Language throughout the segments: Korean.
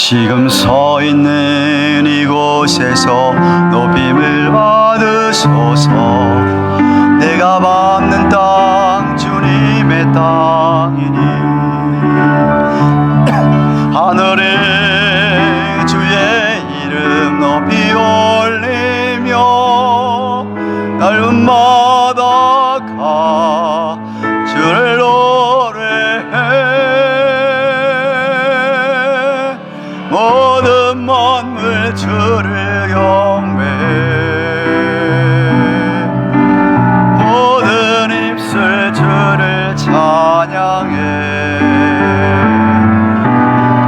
지금 서 있는 이곳에서 높임을 받으소서. 내가 밟는 땅 주님의 땅이니 하늘에 주의 이름 높이 올리며 넓은 바닷가 주를 노래해. 모든 만물 주를 경배해. 모든 입술 주를 찬양해.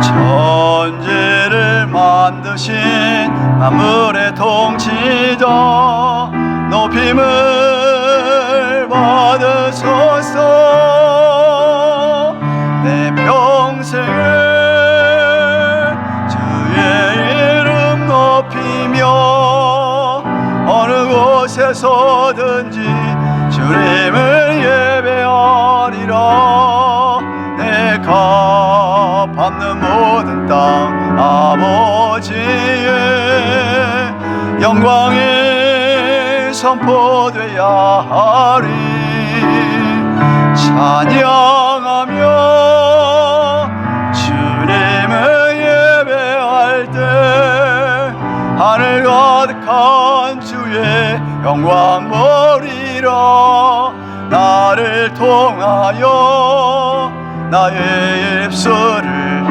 천지를 만드신 만물의 통치자 높임을 받으소서. 내 평생을 주의 이름 높이며 어느 곳에서든지 주님을 예배하리라. 내가 밟는 모든 땅 아버지의 영광이 선포되어야 하리. 찬양하며 주님을 예배할 때 하늘 가득한 주의 영광 보리라. 나를 통하여 나의 입술을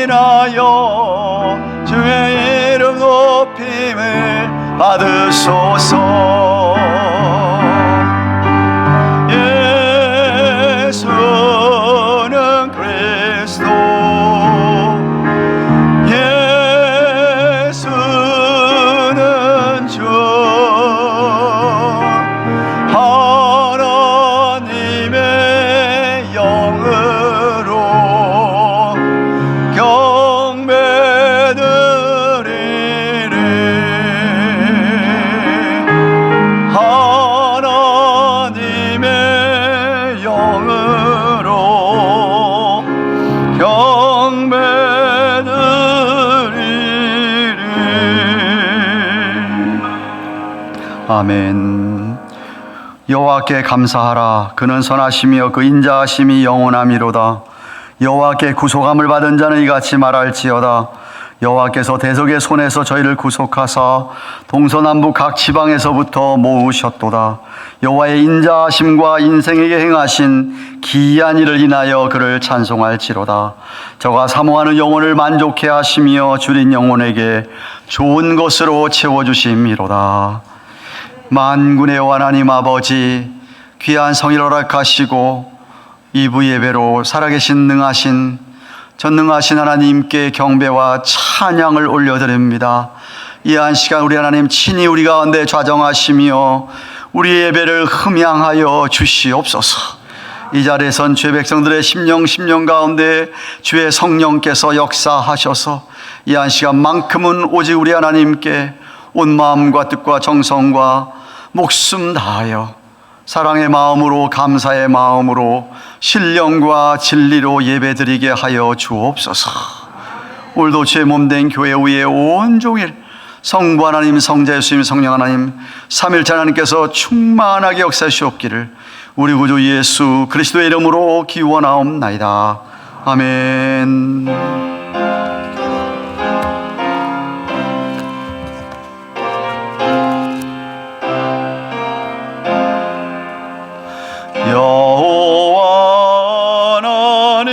인하여 주의 이름 높임을 받으소서. 예수는 그리스도, 예수는 주, 하나님의 영으로 경배드리리. 하나님의 영으로 경배드리리. 아멘. 여호와께 감사하라. 그는 선하시며 그 인자하심이 영원함이로다. 여호와께 구속함을 받은 자는 이같이 말할지어다. 여호와께서 대적의 손에서 저희를 구속하사 동서남북 각 지방에서부터 모으셨도다. 여호와의 인자하심과 인생에게 행하신 기이한 일을 인하여 그를 찬송할지로다. 저가 사모하는 영혼을 만족해 하시며 줄인 영혼에게 좋은 것으로 채워주심이로다. 만군의 하나님 아버지, 귀한 성일 허락하시고 이부 예배로 살아계신 능하신 전능하신 하나님께 경배와 찬양을 올려드립니다. 이 한 시간 우리 하나님 친히 우리 가운데 좌정하시며 우리 예배를 흠양하여 주시옵소서. 이 자리에선 죄 백성들의 심령 가운데 주의 성령께서 역사하셔서 이 한 시간만큼은 오직 우리 하나님께 온 마음과 뜻과 정성과 목숨 다하여 사랑의 마음으로, 감사의 마음으로, 신령과 진리로 예배드리게 하여 주옵소서. 오늘도 주의 몸된 교회 위에 온종일 성부 하나님, 성자 예수님, 성령 하나님 삼일체 하나님께서 충만하게 역사하시옵기를 우리 구주 예수 그리스도의 이름으로 기원하옵나이다. 아멘. 여호와 하나님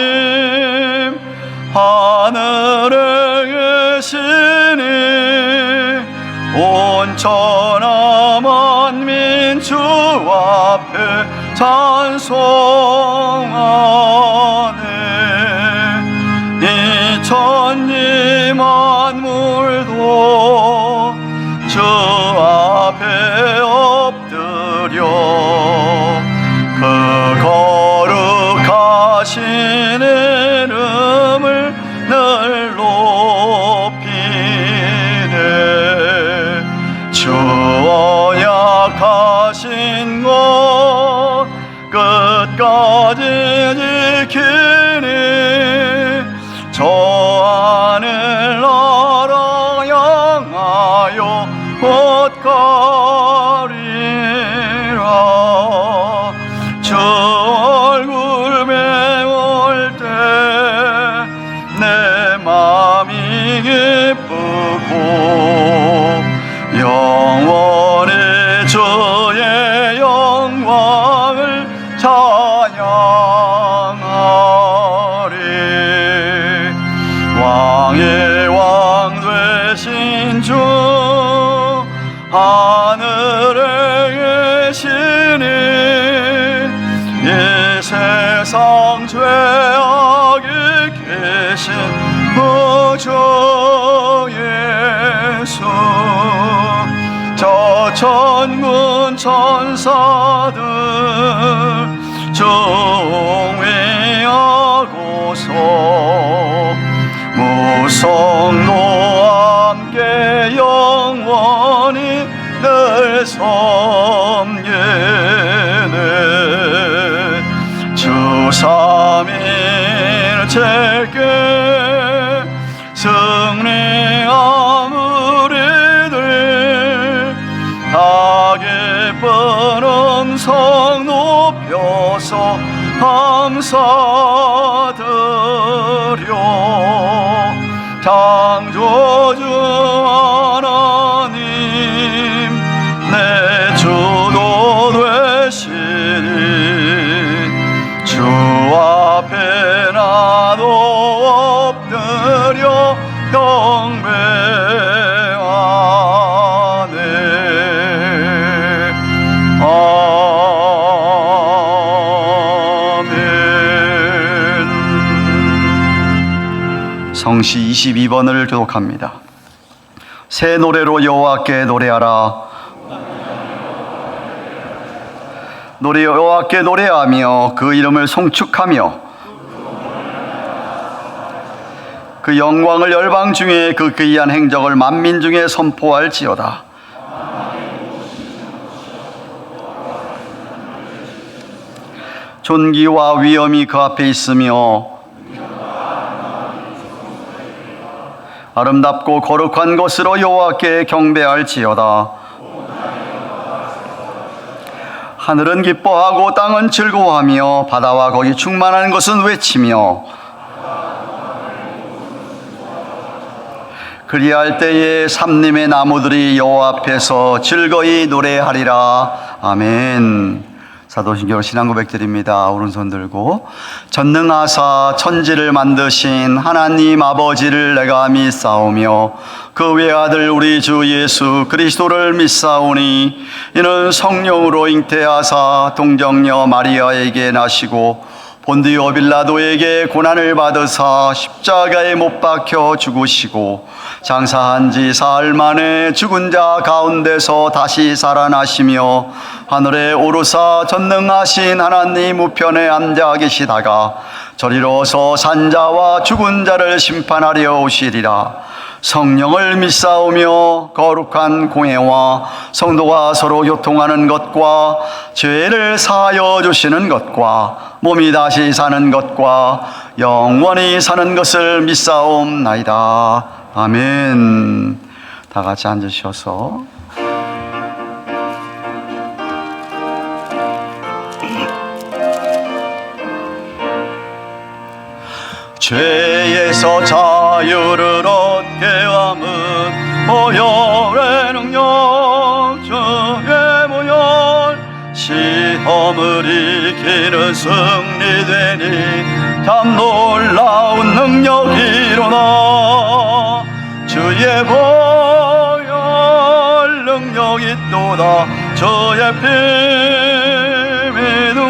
하늘에 계시니 온 천하 만민 주 앞에 찬송하네. 이 천지 만물도 주 앞에 엎드려 그 거룩하신 이름을 늘 높이네. 주 언약하신 것 끝까지 지키니 저 가리라. 주 얼굴 배울 때 내 맘이 기쁘고 영원히 주의 영광을 찬양하리. 왕의 왕 되신 주 하늘에 계시니 이 세상 죄악이 계신 구주 예수. 저 천군 천사들 중위하고서 무성도 함께 영원히 늘 섬기네. 주 삼일체께 승리한 우리들 다 기쁜 음성 높여서 감사드려. 창조주 하나님 내 주도 되시니 주 앞에 나도 엎드려 경배하네. 아멘. 성시 22번을 교독합니다. 새 노래로 여호와께 노래하라. 여호와께 노래하며 그 이름을 송축하며 그 영광을 열방 중에 그 기이한 행적을 만민 중에 선포할지어다. 존귀와 위엄이 그 앞에 있으며 아름답고 거룩한 것으로 여호와께 경배할지어다. 하늘은 기뻐하고 땅은 즐거워하며 바다와 거기 충만한 것은 외치며 그리할 때에 삼림의 나무들이 여호와 앞에서 즐거이 노래하리라. 아멘. 사도신경 신앙 고백드립니다. 오른손 들고 전능하사 천지를 만드신 하나님 아버지를 내가 믿사오며 그 외아들 우리 주 예수 그리스도를 믿사오니 이는 성령으로 잉태하사 동정녀 마리아에게 나시고 본디오 빌라도에게 고난을 받으사 십자가에 못 박혀 죽으시고 장사한 지 사흘 만에 죽은 자 가운데서 다시 살아나시며 하늘에 오르사 전능하신 하나님 우편에 앉아 계시다가 저리로서 산자와 죽은 자를 심판하려 오시리라. 성령을 믿사오며 거룩한 공회와 성도가 서로 교통하는 것과 죄를 사하여 주시는 것과 몸이 다시 사는 것과 영원히 사는 것을 믿사옵나이다. 아멘. 다 같이 앉으셔서 죄에서 자유를 얻게 함은 보혈의 능력 주의 보혈 시험을 이기는 승리되니 참 놀라운 능력이로다. 주의 보혈 능력이 또다. 주의 피 믿어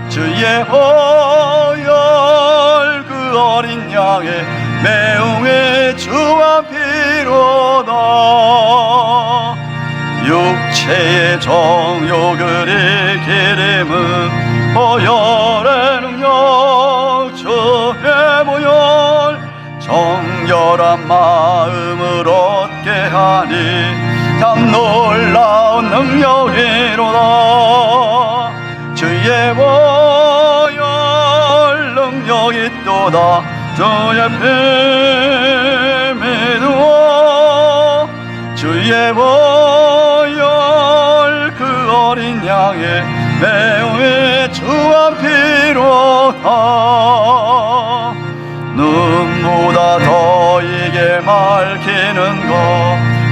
주의 보혈 그 어린 양의 매웅의 주와 피로다. 육체의 정욕을 이기림은 보혈의 능력 주의 보혈 정결한 마음을 얻게 하니 참 놀라운 능력이로다. 주의 보혈 능력이 또다. 주의 피 믿어 주의 주의 보혈 그 어린 양의 매우의 주한 피로다. 눈보다 더 이게 맑히는 것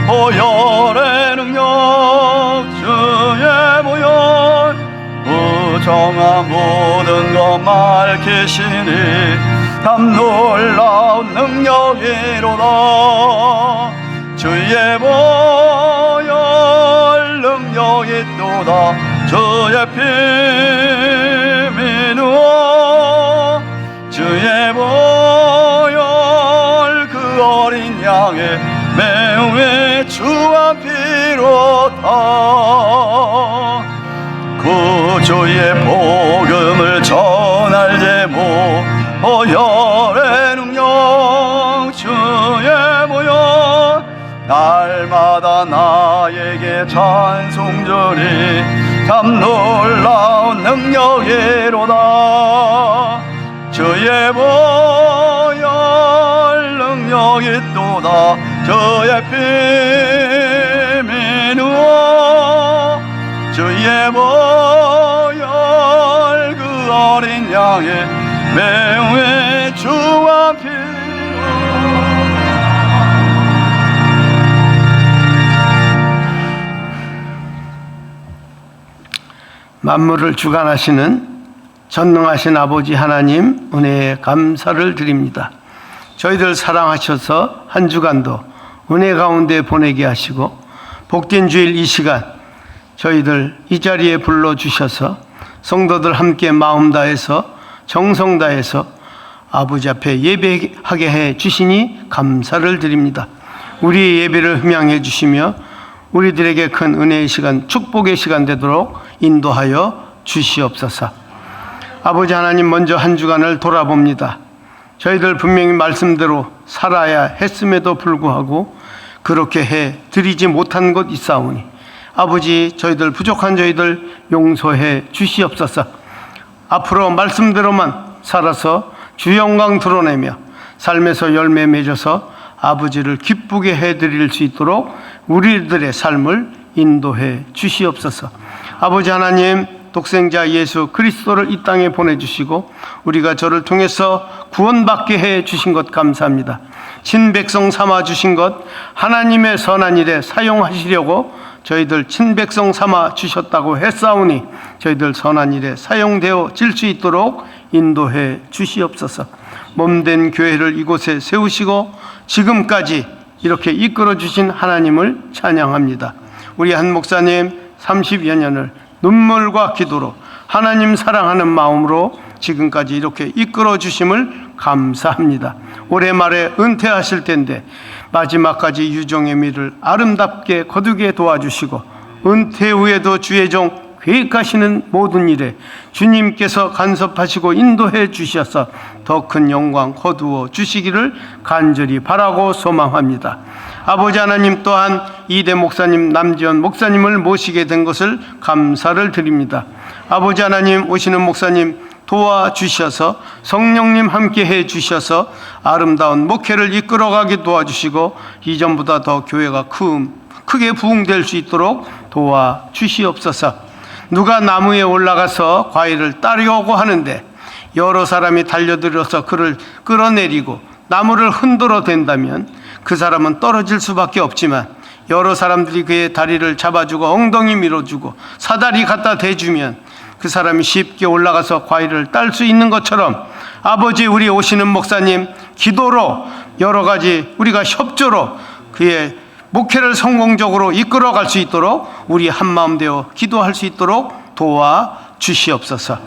보혈의 능력 주의 보혈 부정한 모든 것 맑히시니 참 놀라운 능력이로다. 주의 보혈 능력이 또다. 주의 피 미누어 주의 보혈 그 어린 양의 매우의 주한 피로다. 구주의 복음을 전할 제목 보혈의 능력 주의 보혈 날마다 나에게 찬송절이 참 놀라운 능력이로다. 주의 보혈 능력이 또다. 주의 피 미누어 주의 보혈 그 어린 양의 매우의 주와 피로 만물을 주관하시는 전능하신 아버지 하나님 은혜에 감사를 드립니다. 저희들 사랑하셔서 한 주간도 은혜 가운데 보내게 하시고 복된 주일 이 시간 저희들 이 자리에 불러주셔서 성도들 함께 마음 다해서 정성 다해서 아버지 앞에 예배하게 해 주시니 감사를 드립니다. 우리의 예배를 흠양해 주시며 우리들에게 큰 은혜의 시간, 축복의 시간 되도록 인도하여 주시옵소서. 아버지 하나님, 먼저 한 주간을 돌아봅니다. 저희들 분명히 말씀대로 살아야 했음에도 불구하고 그렇게 해 드리지 못한 것 있사오니 아버지, 저희들 부족한 저희들 용서해 주시옵소서. 앞으로 말씀대로만 살아서 주 영광 드러내며 삶에서 열매 맺어서 아버지를 기쁘게 해드릴 수 있도록 우리들의 삶을 인도해 주시옵소서. 아버지 하나님, 독생자 예수 그리스도를 이 땅에 보내주시고 우리가 저를 통해서 구원받게 해 주신 것 감사합니다. 친백성 삼아 주신 것 하나님의 선한 일에 사용하시려고 저희들 친백성 삼아 주셨다고 했사오니 저희들 선한 일에 사용되어질 수 있도록 인도해 주시옵소서. 몸된 교회를 이곳에 세우시고 지금까지 이렇게 이끌어 주신 하나님을 찬양합니다. 우리 한 목사님 30여 년을 눈물과 기도로 하나님 사랑하는 마음으로 지금까지 이렇게 이끌어 주심을 감사합니다. 올해 말에 은퇴하실 텐데 마지막까지 유종의 미를 아름답게 거두게 도와주시고 은퇴 후에도 주의 종 계획하시는 모든 일에 주님께서 간섭하시고 인도해 주셔서 더 큰 영광 거두어 주시기를 간절히 바라고 소망합니다. 아버지 하나님, 또한 이대 목사님, 남지원 목사님을 모시게 된 것을 감사를 드립니다. 아버지 하나님, 오시는 목사님 도와주셔서 성령님 함께 해 주셔서 아름다운 목회를 이끌어가게 도와주시고 이전보다 더 교회가 크게 부흥될 수 있도록 도와주시옵소서. 누가 나무에 올라가서 과일을 따려고 하는데 여러 사람이 달려들어서 그를 끌어내리고 나무를 흔들어 댄다면 그 사람은 떨어질 수밖에 없지만 여러 사람들이 그의 다리를 잡아주고 엉덩이 밀어주고 사다리 갖다 대주면 그 사람이 쉽게 올라가서 과일을 딸 수 있는 것처럼 아버지, 우리 오시는 목사님 기도로 여러 가지 우리가 협조로 그의 목회를 성공적으로 이끌어갈 수 있도록 우리 한마음 되어 기도할 수 있도록 도와주시옵소서.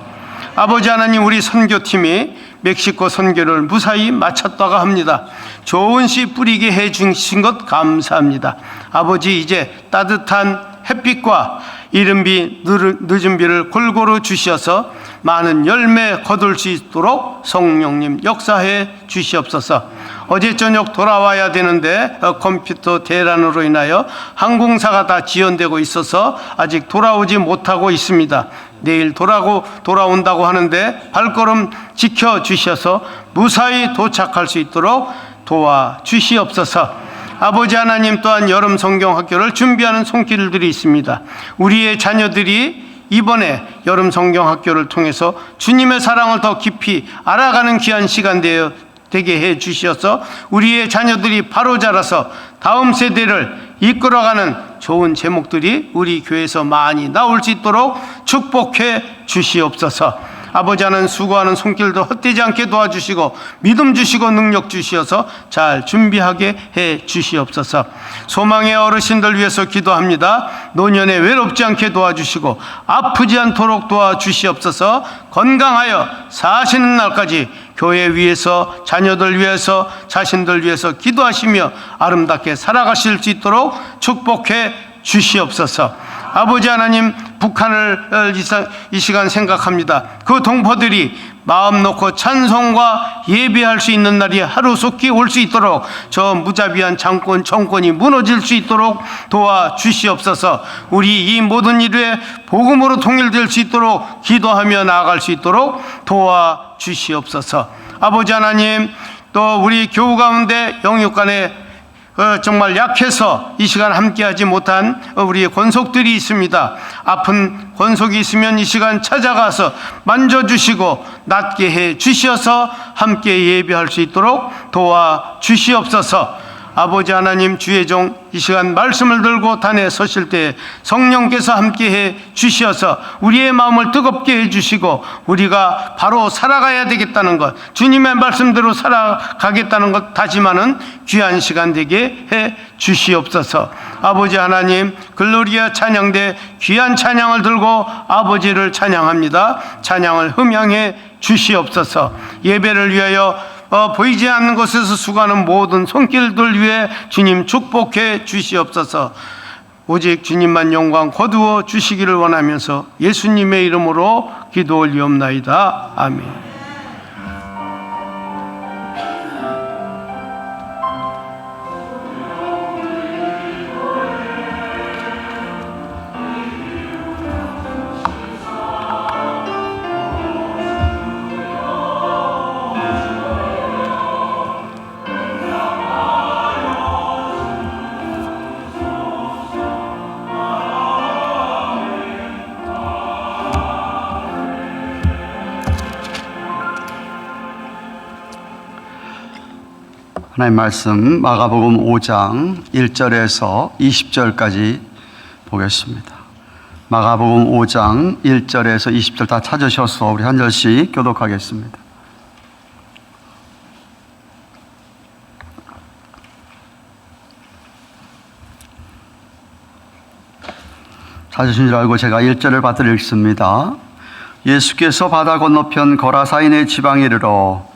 아버지 하나님, 우리 선교팀이 멕시코 선교를 무사히 마쳤다가 합니다. 좋은 씨 뿌리게 해 주신 것 감사합니다. 아버지, 이제 따뜻한 햇빛과 이른 비 늦은 비를 골고루 주셔서 많은 열매 거둘 수 있도록 성령님 역사해 주시옵소서. 어제 저녁 돌아와야 되는데 컴퓨터 대란으로 인하여 항공사가 다 지연되고 있어서 아직 돌아오지 못하고 있습니다. 내일 돌아온다고 하는데 발걸음 지켜주셔서 무사히 도착할 수 있도록 도와주시옵소서. 아버지 하나님, 또한 여름 성경 학교를 준비하는 손길들이 있습니다. 우리의 자녀들이 이번에 여름 성경 학교를 통해서 주님의 사랑을 더 깊이 알아가는 귀한 시간 되게 해 주시어서 우리의 자녀들이 바로 자라서 다음 세대를 이끌어가는 좋은 제목들이 우리 교회에서 많이 나올 수 있도록 축복해 주시옵소서. 아버지 하나님, 수고하는 손길도 헛되지 않게 도와주시고 믿음 주시고 능력 주시어서 잘 준비하게 해 주시옵소서. 소망의 어르신들 위해서 기도합니다. 노년에 외롭지 않게 도와주시고 아프지 않도록 도와주시옵소서. 건강하여 사시는 날까지 교회 위해서, 자녀들 위해서, 자신들 위해서 기도하시며 아름답게 살아가실 수 있도록 축복해 주시옵소서. 아버지 하나님, 북한을 이 시간 생각합니다. 그 동포들이 마음 놓고 찬송과 예배할 수 있는 날이 하루속히 올 수 있도록 저 무자비한 정권이 무너질 수 있도록 도와주시옵소서. 우리 이 모든 일에 복음으로 통일될 수 있도록 기도하며 나아갈 수 있도록 도와주시옵소서. 아버지 하나님, 또 우리 교우 가운데 영육간에 정말 약해서 이 시간 함께하지 못한 우리의 권속들이 있습니다. 아픈 권속이 있으면 이 시간 찾아가서 만져주시고 낫게 해 주시어서 함께 예배할 수 있도록 도와주시옵소서. 아버지 하나님, 주의 종 이 시간 말씀을 들고 단에 서실 때 성령께서 함께 해 주시어서 우리의 마음을 뜨겁게 해 주시고 우리가 바로 살아가야 되겠다는 것, 주님의 말씀대로 살아가겠다는 것 다짐하는 귀한 시간 되게 해 주시옵소서. 아버지 하나님, 글로리아 찬양대 귀한 찬양을 들고 아버지를 찬양합니다. 찬양을 흠양해 주시옵소서. 예배를 위하여 보이지 않는 곳에서 수고하는 모든 손길들 위해 주님 축복해 주시옵소서. 오직 주님만 영광 거두어 주시기를 원하면서 예수님의 이름으로 기도 올리옵나이다. 아멘. 하나님 말씀 마가복음 5장 1절에서 20절까지 보겠습니다. 마가복음 5장 1절에서 20절 다 찾으셔서 우리 한 절씩 교독하겠습니다. 찾으신 줄 알고 제가 1절을 받들어 읽습니다. 예수께서 바다 건너편 거라사인의 지방에 이르러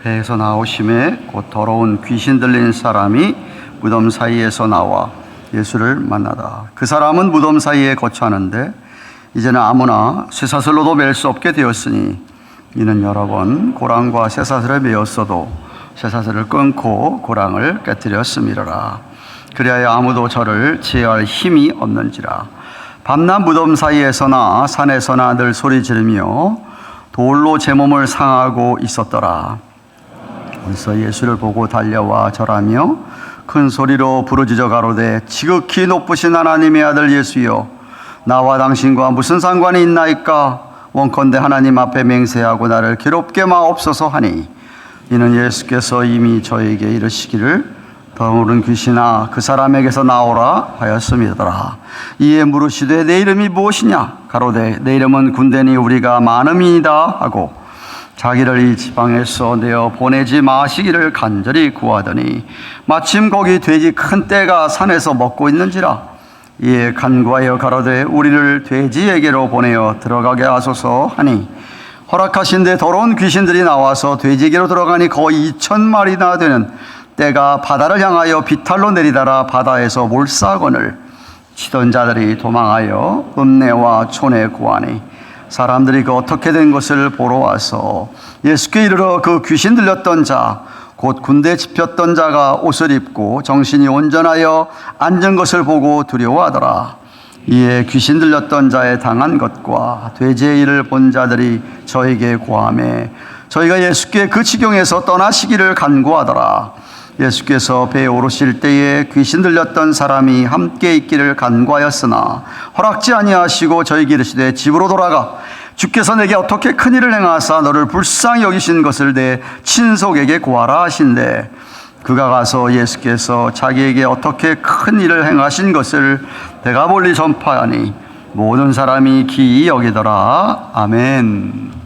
배에서 나오심에 곧 더러운 귀신 들린 사람이 무덤 사이에서 나와 예수를 만나다. 그 사람은 무덤 사이에 거처하는데 이제는 아무나 쇠사슬로도 맬 수 없게 되었으니 이는 여러 번 고랑과 쇠사슬에 매였어도 쇠사슬을 끊고 고랑을 깨뜨렸음이로라. 그리하여 아무도 저를 제어할 힘이 없는지라. 밤낮 무덤 사이에서나 산에서나 늘 소리 지르며 돌로 제 몸을 상하고 있었더라. 그래서 예수를 보고 달려와 절하며 큰 소리로 부르짖어 가로되 지극히 높으신 하나님의 아들 예수여, 나와 당신과 무슨 상관이 있나이까? 원컨대 하나님 앞에 맹세하고 나를 괴롭게 마옵소서 하니, 이는 예수께서 이미 저에게 이르시기를 더러운 귀신아 그 사람에게서 나오라 하였음이더라. 이에 물으시되 내 이름이 무엇이냐? 가로되 내 이름은 군대니 우리가 많음이니이다 하고 자기를 이 지방에서 내어 보내지 마시기를 간절히 구하더니 마침 거기 돼지 큰 떼가 산에서 먹고 있는지라. 이에 간구하여 가로되 우리를 돼지에게로 보내어 들어가게 하소서 하니, 허락하신데 더러운 귀신들이 나와서 돼지에게로 들어가니 거의 2,000마리나 되는 떼가 바다를 향하여 비탈로 내리다라 바다에서 몰사건을 치던 자들이 도망하여 읍내와 촌에 구하니, 사람들이 그 어떻게 된 것을 보러 와서 예수께 이르러 그 귀신 들렸던 자 곧 군대 집혔던 자가 옷을 입고 정신이 온전하여 앉은 것을 보고 두려워하더라. 이에 귀신 들렸던 자의 당한 것과 돼지의 일을 본 자들이 저에게 고하매 저희가 예수께 그 지경에서 떠나시기를 간구하더라. 예수께서 배에 오르실 때에 귀신 들렸던 사람이 함께 있기를 간구하였으나 허락지 아니하시고 저에게 이르시되 집으로 돌아가 주께서 내게 어떻게 큰 일을 행하사 너를 불쌍히 여기신 것을 내 친속에게 고하라 하신대. 그가 가서 예수께서 자기에게 어떻게 큰 일을 행하신 것을 내가 멀리 전파하니 모든 사람이 기이 여기더라. 아멘.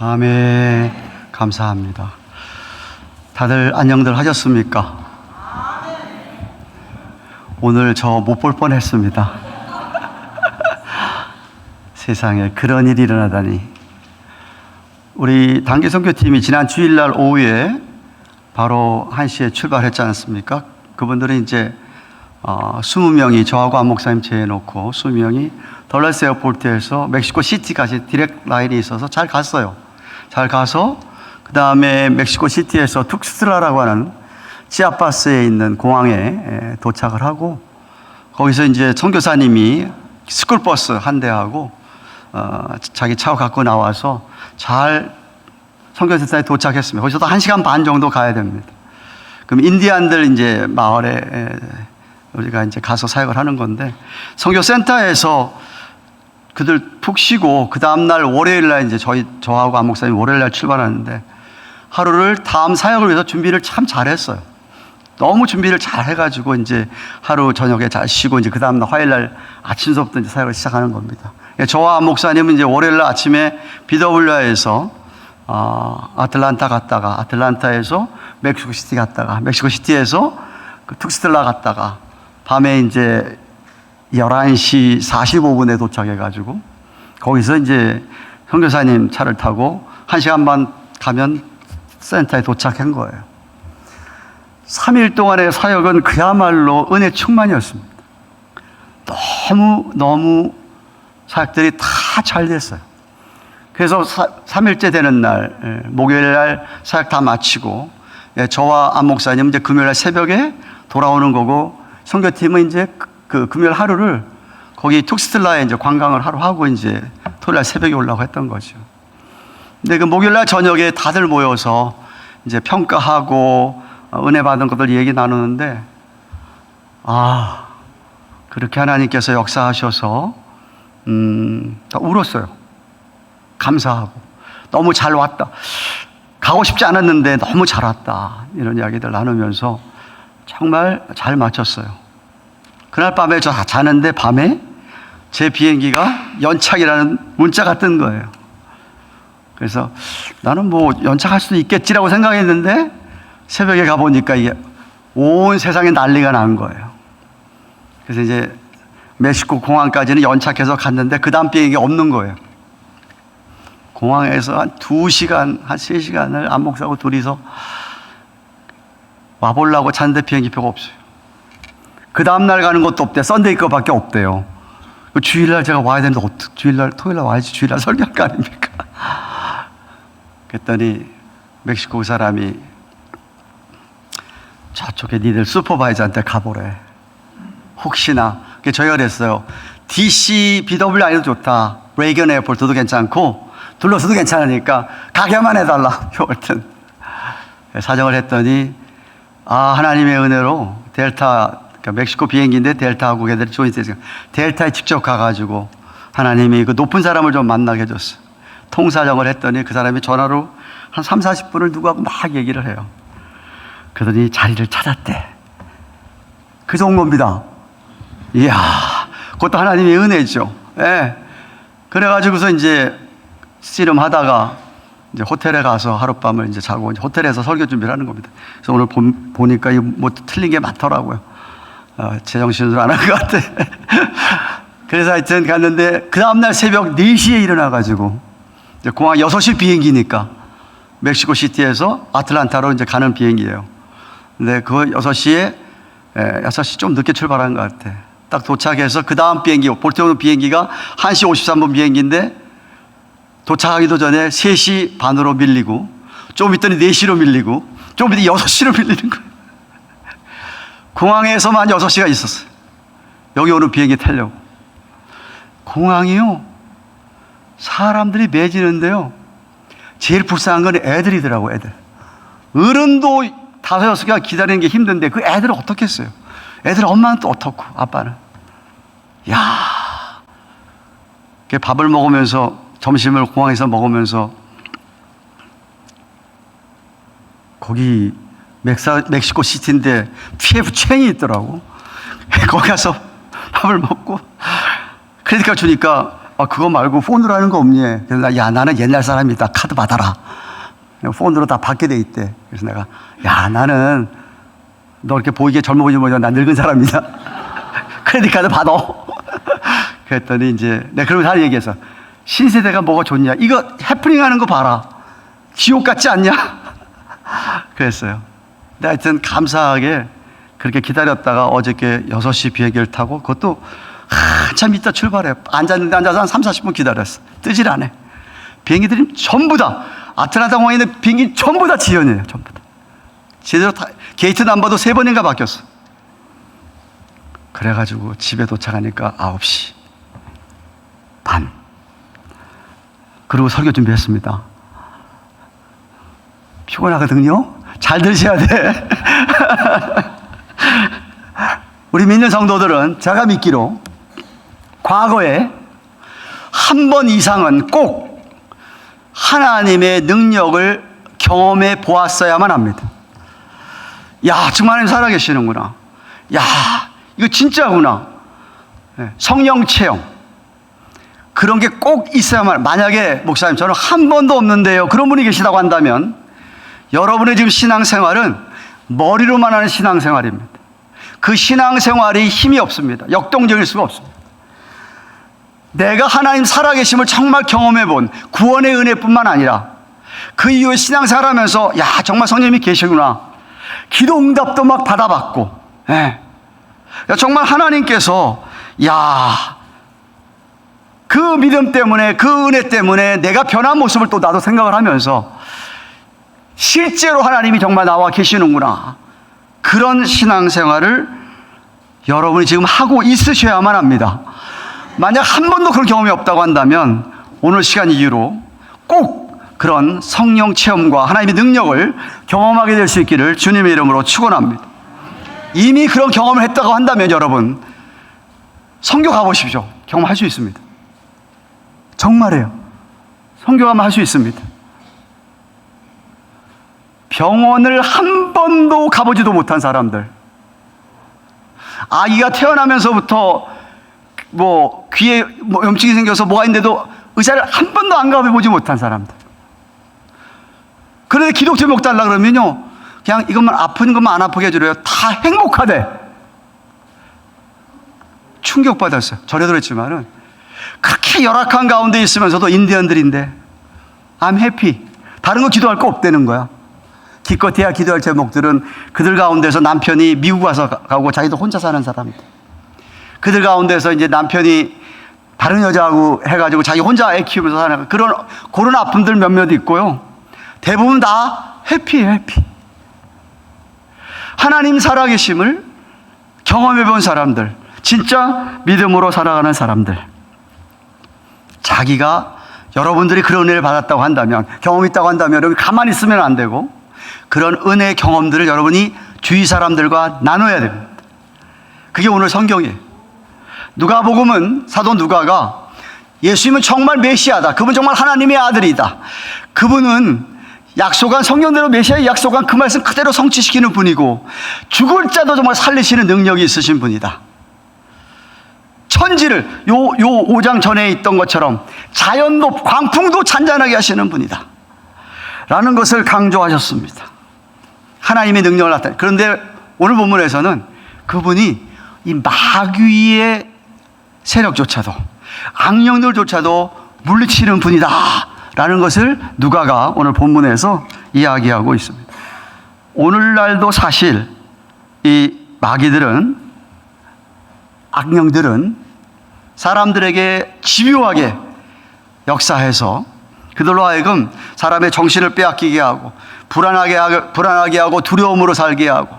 아멘. 감사합니다. 다들 안녕들 하셨습니까? 오늘 저 못 볼 뻔했습니다. 세상에 그런 일이 일어나다니. 우리 단기선교팀이 지난 주일날 오후에 바로 1시에 출발했지 않습니까? 그분들이 이제 20명이 저하고 안 목사님 제해놓고 20명이 덜러스 에어포트에서 멕시코 시티까지 디렉트 라인이 있어서 잘 갔어요. 잘 가서 그 다음에 멕시코 시티에서 툭스트라라고 하는 치아파스에 있는 공항에 도착을 하고 거기서 이제 선교사님이 스쿨버스 한 대하고 자기 차 갖고 나와서 잘 선교센터에 도착했습니다. 거기서도 1시간 반 정도 가야 됩니다. 그럼 인디안들 이제 마을에 우리가 이제 가서 사역을 하는 건데 선교센터에서 그들 푹 쉬고 그 다음날 월요일날 이제 저하고 안 목사님 월요일날 출발하는데 하루를 다음 사역을 위해서 준비를 참 잘했어요. 너무 준비를 잘 해가지고 이제 하루 저녁에 잘 쉬고 이제 그 다음날 화요일날 아침서부터 이제 사역을 시작하는 겁니다. 저와 안 목사님은 이제 월요일날 아침에 BWI에서 아틀란타 갔다가 아틀란타에서 멕시코 시티 갔다가 멕시코 시티에서 그 툭스텔라 갔다가 밤에 이제 11시 45분에 도착해가지고 거기서 이제 선교사님 차를 타고 1시간 반 가면 센터에 도착한 거예요. 3일 동안의 사역은 그야말로 은혜 충만이었습니다. 너무 사역들이 다 잘 됐어요. 그래서 3일째 되는 날, 목요일 날 사역 다 마치고, 저와 안 목사님은 이제 금요일 날 새벽에 돌아오는 거고, 선교팀은 이제 그 금요일 하루를 거기 툭스틀라에 이제 관광을 하루 하고 이제 토요일 날 새벽에 올라오고 했던 거죠. 근데 그 목요일 날 저녁에 다들 모여서 이제 평가하고 은혜 받은 것들 얘기 나누는데, 그렇게 하나님께서 역사하셔서, 울었어요. 감사하고. 너무 잘 왔다. 가고 싶지 않았는데 너무 잘 왔다. 이런 이야기들 나누면서 정말 잘 마쳤어요. 그날 밤에 저 자는데 밤에 제 비행기가 연착이라는 문자가 뜬 거예요. 그래서 나는 뭐 연착할 수도 있겠지라고 생각했는데 새벽에 가보니까 이게 온 세상에 난리가 난 거예요. 그래서 이제 멕시코 공항까지는 연착해서 갔는데 그 다음 비행기가 없는 거예요. 공항에서 한 2시간, 한 3시간을 안 목사하고 둘이서 와보려고 찾는데 비행기표가 없어요. 그 다음날 가는 것도 없대. 썬데이 거밖에 없대요. 주일날 제가 와야 되는데 주일날, 토요일날 와야지. 주일날 설교할 거 아닙니까? 그랬더니 멕시코 사람이 저쪽에 니들 슈퍼바이저한테 가보래. 혹시나. 저희가 그랬어요. DC, BW 아니도 좋다. 레이건 에어포트도 괜찮고 둘러서도 괜찮으니까 가게만 해달라. 하여튼 사정을 했더니 하나님의 은혜로 델타, 그러니까 멕시코 비행기인데 델타 항공애들이 조인트해서 델타에 직접 가가지고 하나님이 그 높은 사람을 좀 만나게 해줬어요. 통사정을 했더니 그 사람이 전화로 한 3, 40분을 누구하고 막 얘기를 해요. 그러더니 자리를 찾았대. 그래서 온 겁니다. 이야, 그것도 하나님의 은혜죠. 예. 그래가지고서 이제 씨름하다가 이제 호텔에 가서 하룻밤을 이제 자고 이제 호텔에서 설교 준비를 하는 겁니다. 그래서 오늘 보니까 뭐 틀린 게 많더라고요. 제정신으로 안 한 것 같아. 그래서 하여튼 갔는데 그 다음날 새벽 4시에 일어나가지고 이제 공항 6시 비행기니까 멕시코 시티에서 아틀란타로 이제 가는 비행기예요. 근데 그 6시에 6시 좀 늦게 출발한 것 같아. 딱 도착해서 그 다음 비행기, 볼티모어 비행기가 1시 53분 비행기인데 도착하기도 전에 3시 반으로 밀리고 좀 있더니 4시로 밀리고 좀 있더니 6시로 밀리는 거예요. 공항에서만 6시가 있었어요. 여기 오는 비행기 타려고. 공항이요, 사람들이 매지는데요, 제일 불쌍한 건 애들이더라고. 애들. 어른도 5, 6시간 기다리는 게 힘든데 그 애들은 어떻게 했어요? 애들 엄마는 또 어떻고 아빠는. 밥을 먹으면서 점심을 공항에서 먹으면서 거기 멕시코 시티인데 PF 체인이 있더라고. 거기 가서 밥을 먹고 크레딧 카드 주니까 그거 말고 폰으로 하는 거 없니? 그래서 나는 옛날 사람이다. 카드 받아라. 폰으로 다 받게 돼 있대. 그래서 내가 나는 너 이렇게 보이게 젊어 보이지 못해. 난 늙은 사람이다. 크레딧 카드 받아. 그랬더니 이제 내가 그러면서 하는 얘기해서 신세대가 뭐가 좋냐? 이거 해프닝 하는 거 봐라. 지옥 같지 않냐? 그랬어요. 근데 하여튼 감사하게 그렇게 기다렸다가 어저께 6시 비행기를 타고 그것도 한참 있다 출발해요. 앉아서 한 3, 40분 기다렸어. 뜨질 않아. 비행기들이 전부 다 아틀란타 공항에 있는 비행기 전부 다 지연이에요. 전부 다. 제대로 게이트 넘버도 3번인가 바뀌었어. 그래가지고 집에 도착하니까 9시 반. 그리고 설교 준비했습니다. 피곤하거든요. 잘 들으셔야 돼. 우리 믿는 성도들은 제가 믿기로 과거에 한 번 이상은 꼭 하나님의 능력을 경험해 보았어야만 합니다. 야, 정말 하나님 살아계시는구나. 야, 이거 진짜구나. 성령 체험. 그런 게 꼭 있어야만. 만약에 목사님 저는 한 번도 없는데요, 그런 분이 계시다고 한다면 여러분의 지금 신앙생활은 머리로만 하는 신앙생활입니다. 그 신앙생활이 힘이 없습니다. 역동적일 수가 없습니다. 내가 하나님 살아계심을 정말 경험해본 구원의 은혜뿐만 아니라 그 이후에 신앙생활하면서 야, 정말 성령님이 계시구나. 기도 응답도 막 받아봤고, 예. 정말 하나님께서 야, 그 믿음 때문에, 그 은혜 때문에 내가 변한 모습을 또 나도 생각을 하면서 실제로 하나님이 정말 나와 계시는구나. 그런 신앙생활을 여러분이 지금 하고 있으셔야만 합니다. 만약 한 번도 그런 경험이 없다고 한다면 오늘 시간 이후로 꼭 그런 성령 체험과 하나님의 능력을 경험하게 될 수 있기를 주님의 이름으로 축원합니다. 이미 그런 경험을 했다고 한다면 여러분 선교 가보십시오. 경험할 수 있습니다. 정말이에요. 선교 가면 할 수 있습니다. 병원을 한 번도 가보지도 못한 사람들, 아기가 태어나면서부터 귀에 염증이 생겨서 뭐가 있는데도 의사를 한 번도 안 가보지 못한 사람들. 그런데 기독교 제목 달라 그러면요, 그냥 이것만 아픈 것만 안 아프게 해주래요. 다 행복하대. 충격받았어요. 전에도 그랬지만은 그렇게 열악한 가운데 있으면서도 인디언들인데 I'm happy. 다른 거 기도할 거 없다는 거야. 기껏해야 기도할 제목들은 그들 가운데서 남편이 미국 와서 가고 자기도 혼자 사는 사람들, 그들 가운데서 이제 남편이 다른 여자하고 해가지고 자기 혼자 애 키우면서 사는 그런 아픔들 몇몇 있고요. 대부분 다 해피. 하나님 살아계심을 경험해 본 사람들, 진짜 믿음으로 살아가는 사람들, 자기가 여러분들이 그런 은혜를 받았다고 한다면, 경험이 있다고 한다면 여러분 가만히 있으면 안 되고 그런 은혜의 경험들을 여러분이 주위 사람들과 나눠야 됩니다. 그게 오늘 성경이에요. 누가복음은 사도 누가가 예수님은 정말 메시아다, 그분 정말 하나님의 아들이다, 그분은 약속한 성령대로 메시아의 약속한 그 말씀 그대로 성취시키는 분이고 죽을 자도 정말 살리시는 능력이 있으신 분이다. 천지를 요 5장 전에 있던 것처럼 자연도 광풍도 잔잔하게 하시는 분이다 라는 것을 강조하셨습니다. 하나님의 능력을 나타내. 그런데 오늘 본문에서는 그분이 이 마귀의 세력조차도, 악령들조차도 물리치는 분이다 라는 것을 누가가 오늘 본문에서 이야기하고 있습니다. 오늘날도 사실 이 마귀들은, 악령들은 사람들에게 집요하게 역사해서 그들로 하여금 사람의 정신을 빼앗기게 하고 불안하게 하고 두려움으로 살게 하고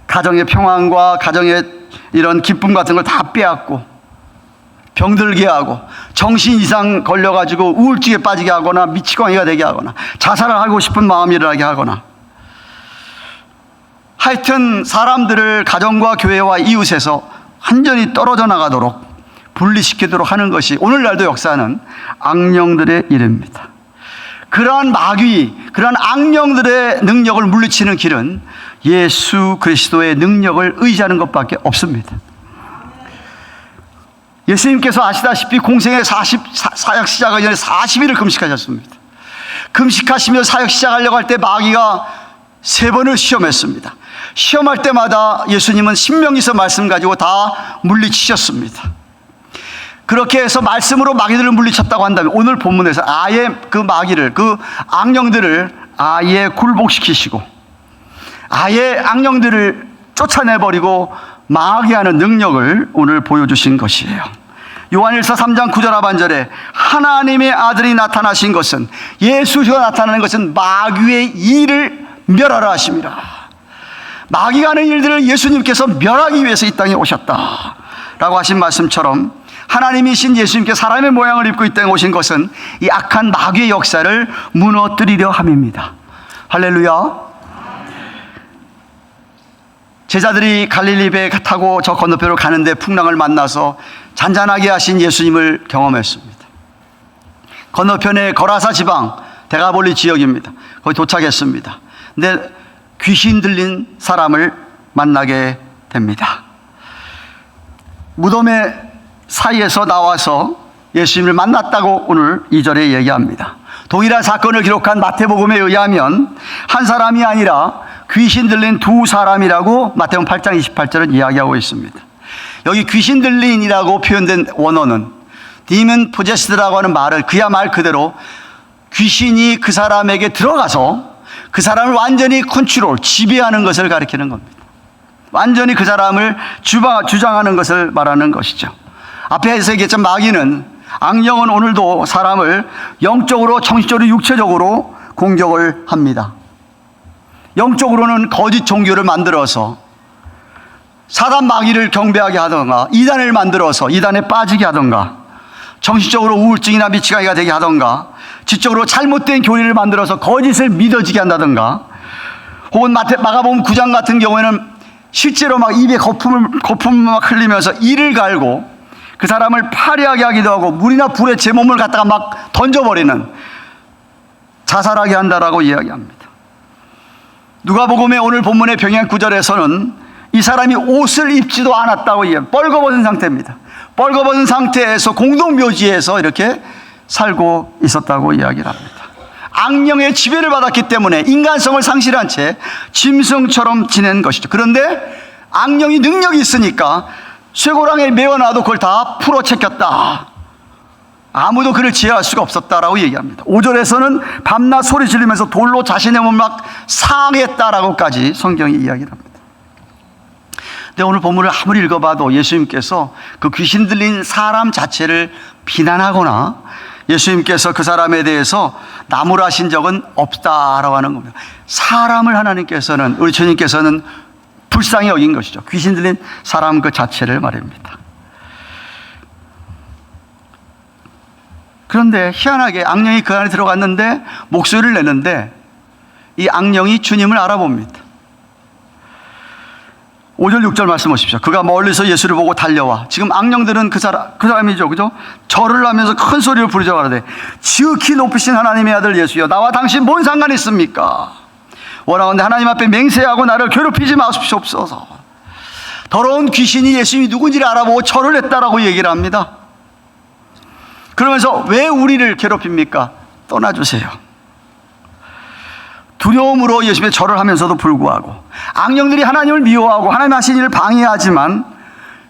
가정의 평안과 가정의 이런 기쁨 같은 걸 다 빼앗고 병들게 하고 정신 이상 걸려가지고 우울증에 빠지게 하거나 미치광이가 되게 하거나 자살을 하고 싶은 마음이 일어나게 하거나, 하여튼 사람들을 가정과 교회와 이웃에서 완전히 떨어져 나가도록 분리시키도록 하는 것이 오늘날도 역사하는 악령들의 일입니다. 그러한 마귀, 그러한 악령들의 능력을 물리치는 길은 예수 그리스도의 능력을 의지하는 것밖에 없습니다. 예수님께서 아시다시피 공생의 사역 시작하기 전에 40일을 금식하셨습니다. 금식하시며 사역 시작하려고 할 때 마귀가 3번을 시험했습니다. 시험할 때마다 예수님은 신명기서 말씀 가지고 다 물리치셨습니다. 그렇게 해서 말씀으로 마귀들을 물리쳤다고 한다면 오늘 본문에서 아예 그 마귀를, 그 악령들을 아예 굴복시키시고 아예 악령들을 쫓아내버리고 망하게 하는 능력을 오늘 보여주신 것이에요. 요한일서 3장 9절 하반절에 하나님의 아들이 나타나신 것은, 예수가 나타나는 것은 마귀의 일을 멸하라 하심이라. 마귀가 하는 일들을 예수님께서 멸하기 위해서 이 땅에 오셨다 라고 하신 말씀처럼, 하나님이신 예수님께 사람의 모양을 입고 이 땅에 오신 것은 이 악한 마귀의 역사를 무너뜨리려 함입니다. 할렐루야. 제자들이 갈릴리 배 타고 저 건너편으로 가는데 풍랑을 만나서 잔잔하게 하신 예수님을 경험했습니다. 건너편에 거라사 지방 데가볼리 지역입니다. 거기 도착했습니다. 근데 귀신 들린 사람을 만나게 됩니다. 무덤의 사이에서 나와서 예수님을 만났다고 오늘 2절에 얘기합니다. 동일한 사건을 기록한 마태복음에 의하면 한 사람이 아니라 귀신 들린 두 사람이라고 마태복음 8장 28절은 이야기하고 있습니다. 여기 귀신 들린이라고 표현된 원어는 demon possessed라고 하는 말을 그야 말 그대로 귀신이 그 사람에게 들어가서 그 사람을 완전히 컨트롤, 지배하는 것을 가리키는 겁니다. 완전히 그 사람을 주장하는 것을 말하는 것이죠. 앞에서 얘기했던 마귀는, 악령은 오늘도 사람을 영적으로, 정신적으로, 육체적으로 공격을 합니다. 영적으로는 거짓 종교를 만들어서 사단 마귀를 경배하게 하던가, 이단을 만들어서 이단에 빠지게 하던가, 정신적으로 우울증이나 미치광이가 되게 하던가, 지적으로 잘못된 교리를 만들어서 거짓을 믿어지게 한다던가, 혹은 마가복음 9장 같은 경우에는 실제로 막 입에 거품을 막 흘리면서 이를 갈고 그 사람을 파리하게 하기도 하고 물이나 불에 제 몸을 갖다가 막 던져버리는, 자살하게 한다라고 이야기합니다. 누가복음의 오늘 본문의 병행 9절에서는 이 사람이 옷을 입지도 않았다고 이야기합니다. 뻘거벗은 상태입니다. 뻘거벗은 상태에서 공동묘지에서 이렇게 살고 있었다고 이야기를 합니다. 악령의 지배를 받았기 때문에 인간성을 상실한 채 짐승처럼 지낸 것이죠. 그런데 악령이 능력이 있으니까 쇠고랑에 메어놔도 그걸 다 풀어채겼다. 아무도 그를 제어할 수가 없었다라고 얘기합니다. 5절에서는 밤낮 소리 지르면서 돌로 자신의 몸을 막 상했다라고까지 성경이 이야기를 합니다. 근데 오늘 본문을 아무리 읽어봐도 예수님께서 그 귀신 들린 사람 자체를 비난하거나 예수님께서 그 사람에 대해서 나무라신 적은 없다라고 하는 겁니다. 사람을 하나님께서는, 우리 주님께서는 불쌍히 여긴 것이죠. 귀신 들린 사람 그 자체를 말입니다. 그런데 희한하게 악령이 그 안에 들어갔는데 목소리를 내는데 이 악령이 주님을 알아봅니다. 5절 6절 말씀 보십시오. 그가 멀리서 예수를 보고 달려와, 지금 악령들은 그 사람이죠, 그죠? 절을 하면서 큰 소리로 부르짖어 가라되, 지극히 높으신 하나님의 아들 예수여, 나와 당신 뭔 상관이 있습니까? 원하건대 하나님 앞에 맹세하고 나를 괴롭히지 마십시옵소서. 더러운 귀신이 예수님이 누군지를 알아보고 절을 했다라고 얘기를 합니다. 그러면서 왜 우리를 괴롭힙니까? 떠나주세요. 두려움으로 예수님의 절을 하면서도 불구하고 악령들이 하나님을 미워하고 하나님 하신 일을 방해하지만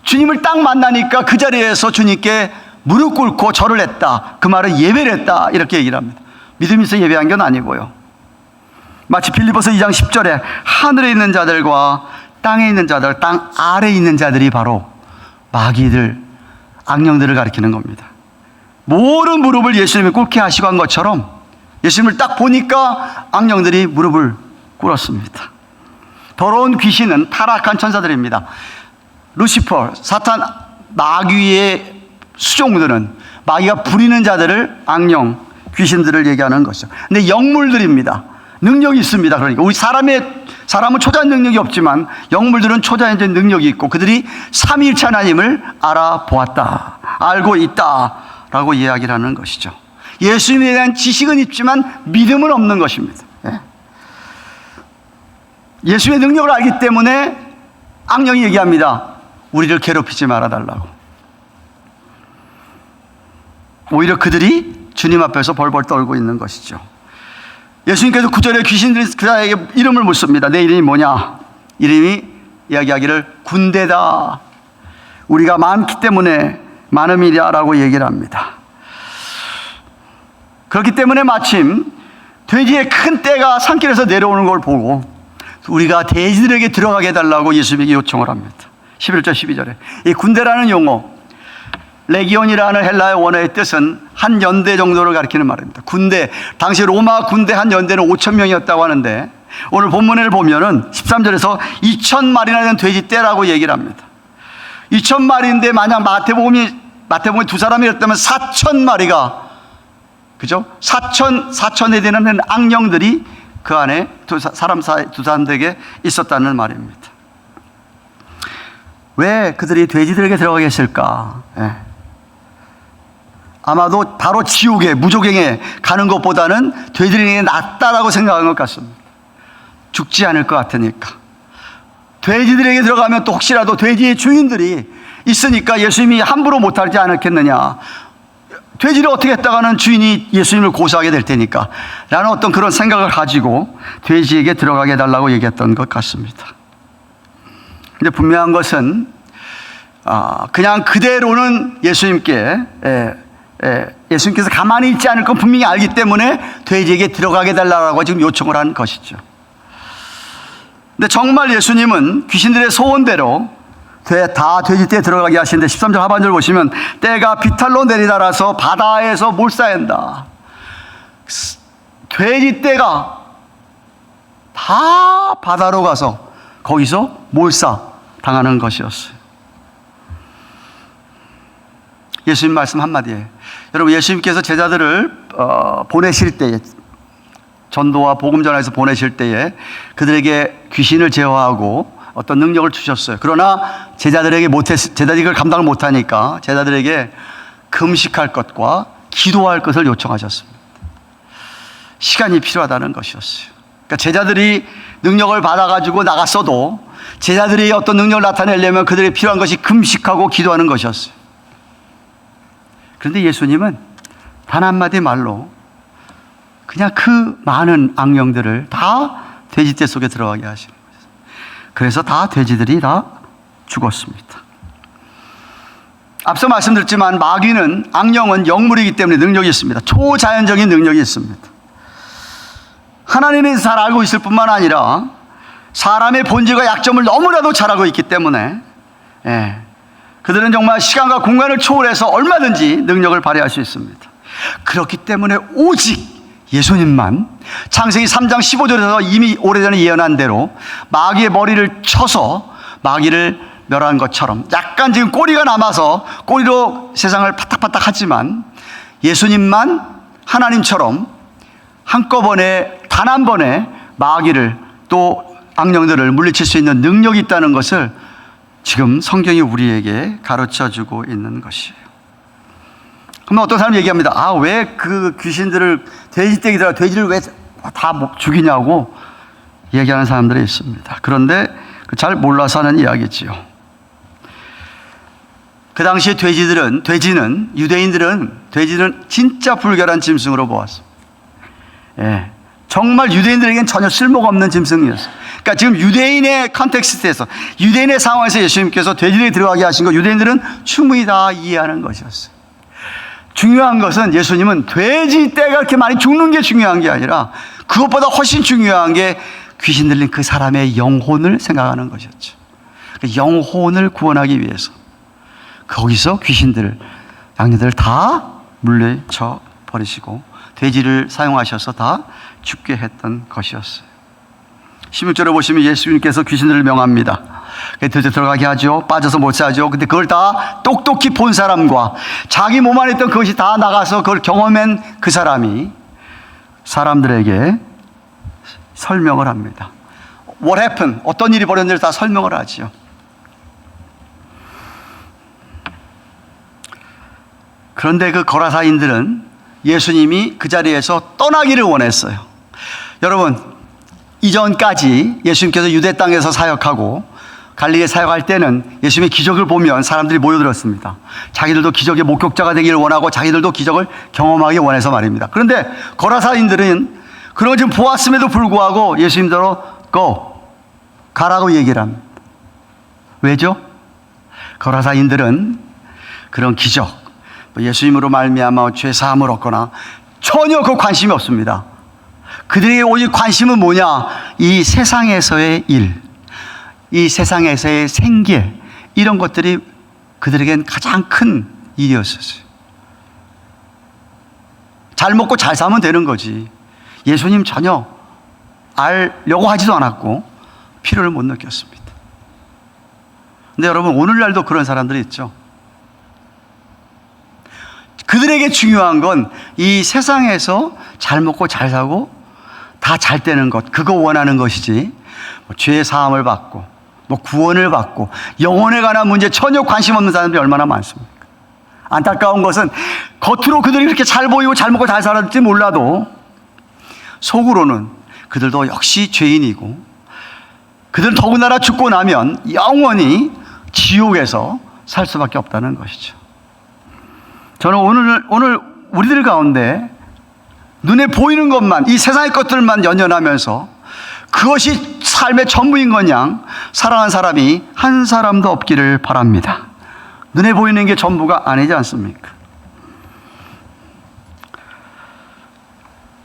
주님을 딱 만나니까 그 자리에서 주님께 무릎 꿇고 절을 했다. 그 말은 예배를 했다, 이렇게 얘기를 합니다. 믿음이 있어 예배한 건 아니고요. 마치 빌립보서 2장 10절에 하늘에 있는 자들과 땅에 있는 자들, 땅 아래에 있는 자들이 바로 마귀들, 악령들을 가리키는 겁니다. 모든 무릎을 예수님이 꿇게 하시고 한 것처럼 예수님을 딱 보니까 악령들이 무릎을 꿇었습니다. 더러운 귀신은 타락한 천사들입니다. 루시퍼, 사탄, 마귀의 수종들은 마귀가 부리는 자들을, 악령, 귀신들을 얘기하는 것이죠. 근데 영물들입니다. 능력이 있습니다. 그러니까 우리 사람은 초자연 능력이 없지만 영물들은 초자연적인 능력이 있고 그들이 삼위일체 하나님을 알아보았다, 알고 있다라고 이야기를 하는 것이죠. 예수님에 대한 지식은 있지만 믿음은 없는 것입니다. 예수의 능력을 알기 때문에 악령이 얘기합니다. 우리를 괴롭히지 말아달라고. 오히려 그들이 주님 앞에서 벌벌 떨고 있는 것이죠. 예수님께서 9절에 귀신들이 그자에게 이름을 묻습니다. 내 이름이 뭐냐? 이름이 이야기하기를 군대다. 우리가 많기 때문에 많음이라고 얘기를 합니다. 그렇기 때문에 마침 돼지의 큰 떼가 산길에서 내려오는 걸 보고 우리가 돼지들에게 들어가게 해달라고 예수님에게 요청을 합니다. 11절 12절에 이 군대라는 용어, 레기온이라는 헬라의 원어의 뜻은 한 연대 정도를 가리키는 말입니다. 군대, 당시 로마 군대 한 연대는 5천 명이었다고 하는데 오늘 본문을 보면은 13절에서 2,000마리나 되는 돼지떼라고 얘기를 합니다. 2,000마리인데 만약 마태복음이 두 사람이었다면 4,000마리가, 그죠? 4,000에 되는 악령들이 그 안에 두 사람들에게 있었다는 말입니다. 왜 그들이 돼지들에게 들어가게 했을까? 예. 아마도 바로 지옥에, 무조갱에 가는 것보다는 돼지들에게 낫다라고 생각한 것 같습니다. 죽지 않을 것 같으니까. 돼지들에게 들어가면 또 혹시라도 돼지의 주인들이 있으니까 예수님이 함부로 못하지 않았겠느냐. 돼지를 어떻게 했다가는 주인이 예수님을 고소하게 될 테니까 라는 어떤 그런 생각을 가지고 돼지에게 들어가게 해달라고 얘기했던 것 같습니다. 근데 분명한 것은 그냥 그대로는 예수님께서 가만히 있지 않을 건 분명히 알기 때문에 돼지에게 들어가게 해달라고 지금 요청을 한 것이죠. 근데 정말 예수님은 귀신들의 소원대로 다 돼지떼에 들어가게 하시는데 13절 하반절 보시면 때가 비탈로 내리달아서 바다에서 몰사한다. 돼지떼가 다 바다로 가서 거기서 몰사 당하는 것이었어요. 예수님 말씀 한마디에, 여러분 예수님께서 제자들을 보내실 때에, 전도와 복음 전하에서 보내실 때에 그들에게 귀신을 제어하고 어떤 능력을 주셨어요. 그러나 제자들이 그걸 감당을 못하니까 제자들에게 금식할 것과 기도할 것을 요청하셨습니다. 시간이 필요하다는 것이었어요. 그러니까 제자들이 능력을 받아가지고 나갔어도 제자들이 어떤 능력을 나타내려면 그들에게 필요한 것이 금식하고 기도하는 것이었어요. 그런데 예수님은 단 한마디 말로 그냥 그 많은 악령들을 다 돼지떼 속에 들어가게 하시는 거예요. 그래서 다 돼지들이 다 죽었습니다. 앞서 말씀드렸지만 마귀는, 악령은 영물이기 때문에 능력이 있습니다. 초자연적인 능력이 있습니다. 하나님이 잘 알고 있을 뿐만 아니라 사람의 본질과 약점을 너무나도 잘 알고 있기 때문에 그들은 정말 시간과 공간을 초월해서 얼마든지 능력을 발휘할 수 있습니다. 그렇기 때문에 오직 예수님만 창세기 3장 15절에서 이미 오래전에 예언한 대로 마귀의 머리를 쳐서 마귀를 멸한 것처럼 약간 지금 꼬리가 남아서 꼬리로 세상을 파닥파닥 하지만 예수님만 하나님처럼 한꺼번에 단 한 번에 마귀를 또 악령들을 물리칠 수 있는 능력이 있다는 것을 지금 성경이 우리에게 가르쳐주고 있는 것이에요. 그러면 어떤 사람이 얘기합니다. 왜 그 귀신들을 돼지떼기들아 돼지를 왜 다 죽이냐고 얘기하는 사람들이 있습니다. 그런데 잘 몰라서 하는 이야기지요. 그 당시에 유대인들은 돼지는 진짜 불결한 짐승으로 보았습니다. 정말 유대인들에겐 전혀 쓸모가 없는 짐승이었어요. 그러니까 지금 유대인의 컨텍스트에서, 유대인의 상황에서 예수님께서 돼지들이 들어가게 하신 거 들인들은 충분히 다 이해하는 것이었어요. 중요한 것은 예수님은 돼지떼가 그렇게 많이 죽는 게 중요한 게 아니라 그것보다 훨씬 중요한 게 귀신 들린 그 사람의 영혼을 생각하는 것이었죠. 그 영혼을 구원하기 위해서 거기서 귀신들, 양녀들을 다 물리쳐 버리시고 돼지를 사용하셔서 다 죽게 했던 것이었어요. 16절에 보시면 예수님께서 귀신들을 명합니다. 돼지 들어가게 하죠. 빠져서 못 사죠. 근데 그걸 다 똑똑히 본 사람과 자기 몸 안에 있던 그것이 다 나가서 그걸 경험한 그 사람이 사람들에게 설명을 합니다. What happened? 어떤 일이 벌어졌는지를 다 설명을 하죠. 그런데 그 거라사인들은 예수님이 그 자리에서 떠나기를 원했어요. 여러분, 이전까지 예수님께서 유대 땅에서 사역하고 갈릴리에 사역할 때는 예수님의 기적을 보면 사람들이 모여들었습니다. 자기들도 기적의 목격자가 되기를 원하고 자기들도 기적을 경험하기 원해서 말입니다. 그런데 거라사인들은 그런 걸 지금 보았음에도 불구하고 예수님대로 가라고 얘기를 합니다. 왜죠? 거라사인들은 그런 기적, 예수님으로 말미암아 죄 사함을 얻거나 전혀 그 관심이 없습니다. 그들에게 오직 관심은 뭐냐? 이 세상에서의 일, 이 세상에서의 생계, 이런 것들이 그들에겐 가장 큰 일이었었어요. 잘 먹고 잘 사면 되는 거지. 예수님 전혀 알려고 하지도 않았고 필요를 못 느꼈습니다. 근데 여러분, 오늘날도 그런 사람들이 있죠. 그들에게 중요한 건 이 세상에서 잘 먹고 잘 사고 다 잘 되는 것, 그거 원하는 것이지, 죄 사함을 받고 구원을 받고 영혼에 관한 문제 전혀 관심 없는 사람들이 얼마나 많습니까? 안타까운 것은 겉으로 그들이 그렇게 잘 보이고 잘 먹고 잘 살았을지 몰라도 속으로는 그들도 역시 죄인이고, 그들은 더군다나 죽고 나면 영원히 지옥에서 살 수밖에 없다는 것이죠. 저는 오늘 우리들 가운데 눈에 보이는 것만, 이 세상의 것들만 연연하면서 그것이 삶의 전부인 것 양 살아가는 사람이 한 사람도 없기를 바랍니다. 눈에 보이는 게 전부가 아니지 않습니까?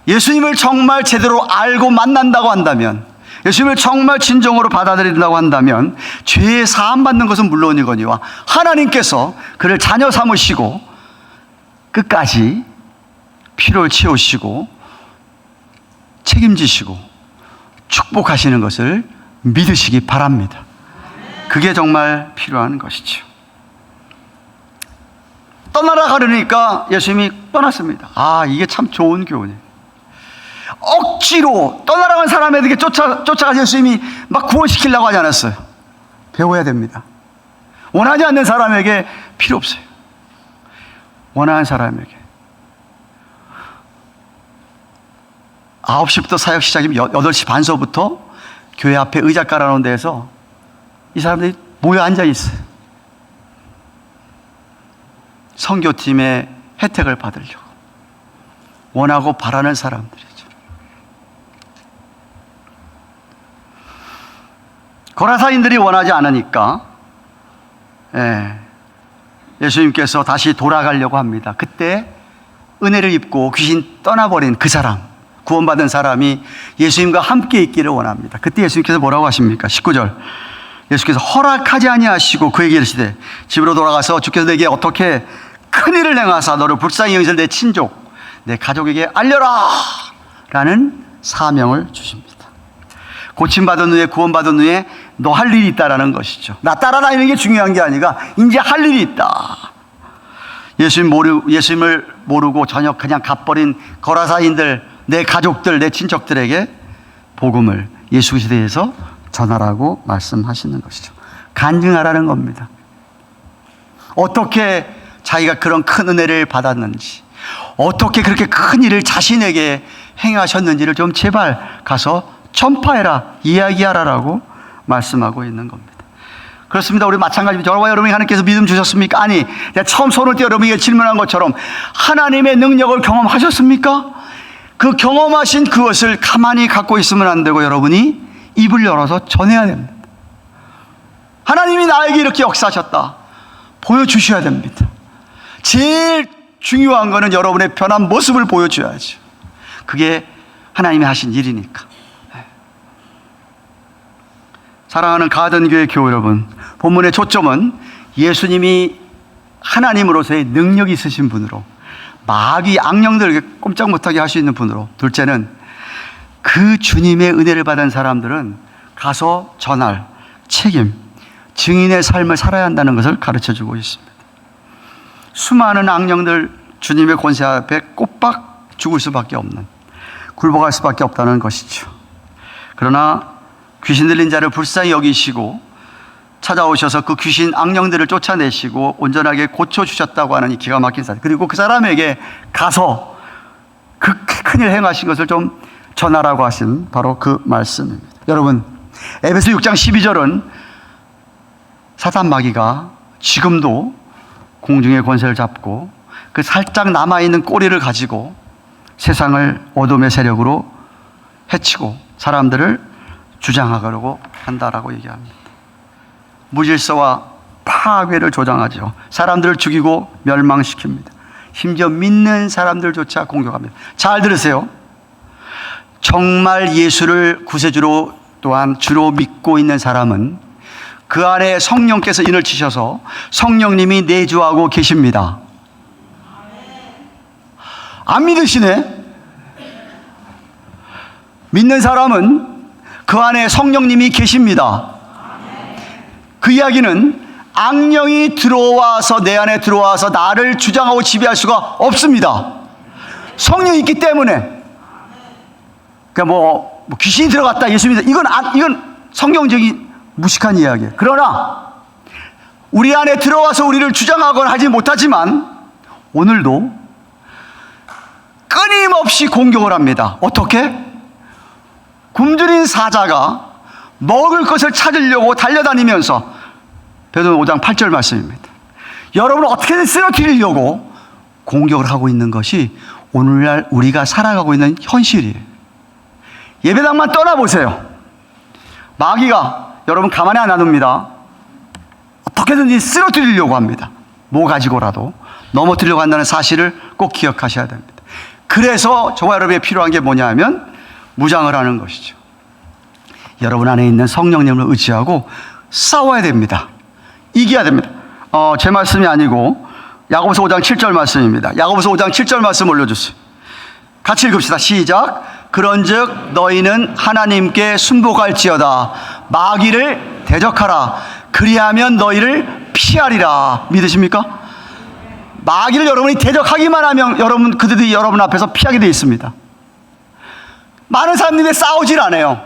예수님을 정말 제대로 알고 만난다고 한다면, 예수님을 정말 진정으로 받아들인다고 한다면 죄의 사함 받는 것은 물론이거니와 하나님께서 그를 자녀 삼으시고 끝까지 필요를 채우시고 책임지시고 축복하시는 것을 믿으시기 바랍니다. 그게 정말 필요한 것이죠. 떠나라 가려니까 예수님이 떠났습니다. 이게 참 좋은 교훈이에요. 억지로 떠나라는 사람에게 쫓아가서 예수님이 막 구원시키려고 하지 않았어요. 배워야 됩니다. 원하지 않는 사람에게 필요 없어요. 원하는 사람에게 9시부터 사역 시작이면 8시 반서부터 교회 앞에 의자 깔아놓은 데에서 이 사람들이 모여 앉아 있어요. 선교팀의 혜택을 받으려고 원하고 바라는 사람들이죠. 거라사인들이 원하지 않으니까 예수님께서 다시 돌아가려고 합니다. 그때 은혜를 입고 귀신 떠나버린 그 사람, 구원받은 사람이 예수님과 함께 있기를 원합니다. 그때 예수님께서 뭐라고 하십니까? 19절, 예수께서 허락하지 아니하시고 그에게 이르시되 집으로 돌아가서 주께서 내게 어떻게 큰일을 행하사 너를 불쌍히 여기실 내 친족 내 가족에게 알려라 라는 사명을 주십니다. 고침받은 후에, 구원받은 후에 너 할 일이 있다라는 것이죠. 나 따라다니는 게 중요한 게 아니라 이제 할 일이 있다. 예수님을 모르고 전혀 그냥 갓버린 거라사인들, 내 가족들, 내 친척들에게 복음을 예수 그리스도에 대해서 전하라고 말씀하시는 것이죠. 간증하라는 겁니다. 어떻게 자기가 그런 큰 은혜를 받았는지, 어떻게 그렇게 큰 일을 자신에게 행하셨는지를 좀 제발 가서 전파해라, 이야기하라라고 말씀하고 있는 겁니다. 그렇습니다. 우리 마찬가지로 저와 여러분이 하나님께서 믿음 주셨습니까? 아니, 내가 처음 손을 떼어 여러분에게 질문한 것처럼 하나님의 능력을 경험하셨습니까? 그 경험하신 그것을 가만히 갖고 있으면 안 되고 여러분이 입을 열어서 전해야 됩니다. 하나님이 나에게 이렇게 역사하셨다, 보여주셔야 됩니다. 제일 중요한 거는 여러분의 변한 모습을 보여줘야죠. 그게 하나님이 하신 일이니까. 사랑하는 가든교회 교회 여러분, 본문의 초점은 예수님이 하나님으로서의 능력이 있으신 분으로, 마귀 악령들에게 꼼짝 못하게 할 수 있는 분으로, 둘째는 그 주님의 은혜를 받은 사람들은 가서 전할 책임, 증인의 삶을 살아야 한다는 것을 가르쳐주고 있습니다. 수많은 악령들 주님의 권세 앞에 꼬박 죽을 수밖에 없는, 굴복할 수밖에 없다는 것이죠. 그러나 귀신 들린 자를 불쌍히 여기시고 찾아오셔서 그 귀신 악령들을 쫓아내시고 온전하게 고쳐주셨다고 하는 이 기가 막힌 사실, 그리고 그 사람에게 가서 그 큰일 행하신 것을 좀 전하라고 하신 바로 그 말씀입니다. 여러분, 에베소 6장 12절은 사단 마귀가 지금도 공중의 권세를 잡고 그 살짝 남아있는 꼬리를 가지고 세상을 어둠의 세력으로 해치고 사람들을 주장하려고 한다라고 얘기합니다. 무질서와 파괴를 조장하죠. 사람들을 죽이고 멸망시킵니다. 심지어 믿는 사람들조차 공격합니다. 잘 들으세요. 정말 예수를 구세주로 또한 주로 믿고 있는 사람은 그 안에 성령께서 인을 치셔서 성령님이 내주하고 계십니다. 안 믿으시네? 믿는 사람은 그 안에 성령님이 계십니다. 그 이야기는 악령이 들어와서 내 안에 들어와서 나를 주장하고 지배할 수가 없습니다. 성령이 있기 때문에. 그러니까 뭐 귀신이 들어갔다 예수 믿다 이건 성경적인 무식한 이야기예요. 그러나 우리 안에 들어와서 우리를 주장하거나 하지 못하지만 오늘도 끊임없이 공격을 합니다. 어떻게? 굶주린 사자가 먹을 것을 찾으려고 달려다니면서 베드로 5장 8절 말씀입니다. 여러분을 어떻게든 쓰러뜨리려고 공격을 하고 있는 것이 오늘날 우리가 살아가고 있는 현실이에요. 예배당만 떠나보세요. 마귀가 여러분 가만히 안 놔둡니다. 어떻게든지 쓰러뜨리려고 합니다. 뭐 가지고라도 넘어뜨리려고 한다는 사실을 꼭 기억하셔야 됩니다. 그래서 저와 여러분이 필요한 게 뭐냐 하면 무장을 하는 것이죠. 여러분 안에 있는 성령님을 의지하고 싸워야 됩니다. 이겨야 됩니다. 제 말씀이 아니고 야고보서 5장 7절 말씀입니다. 야고보서 5장 7절 말씀 올려주세요. 같이 읽읍시다. 시작. 그런즉 너희는 하나님께 순복할지어다. 마귀를 대적하라. 그리하면 너희를 피하리라. 믿으십니까? 마귀를 여러분이 대적하기만 하면 여러분 그들이 여러분 앞에서 피하게 되어 있습니다. 많은 사람들이 싸우질 않아요.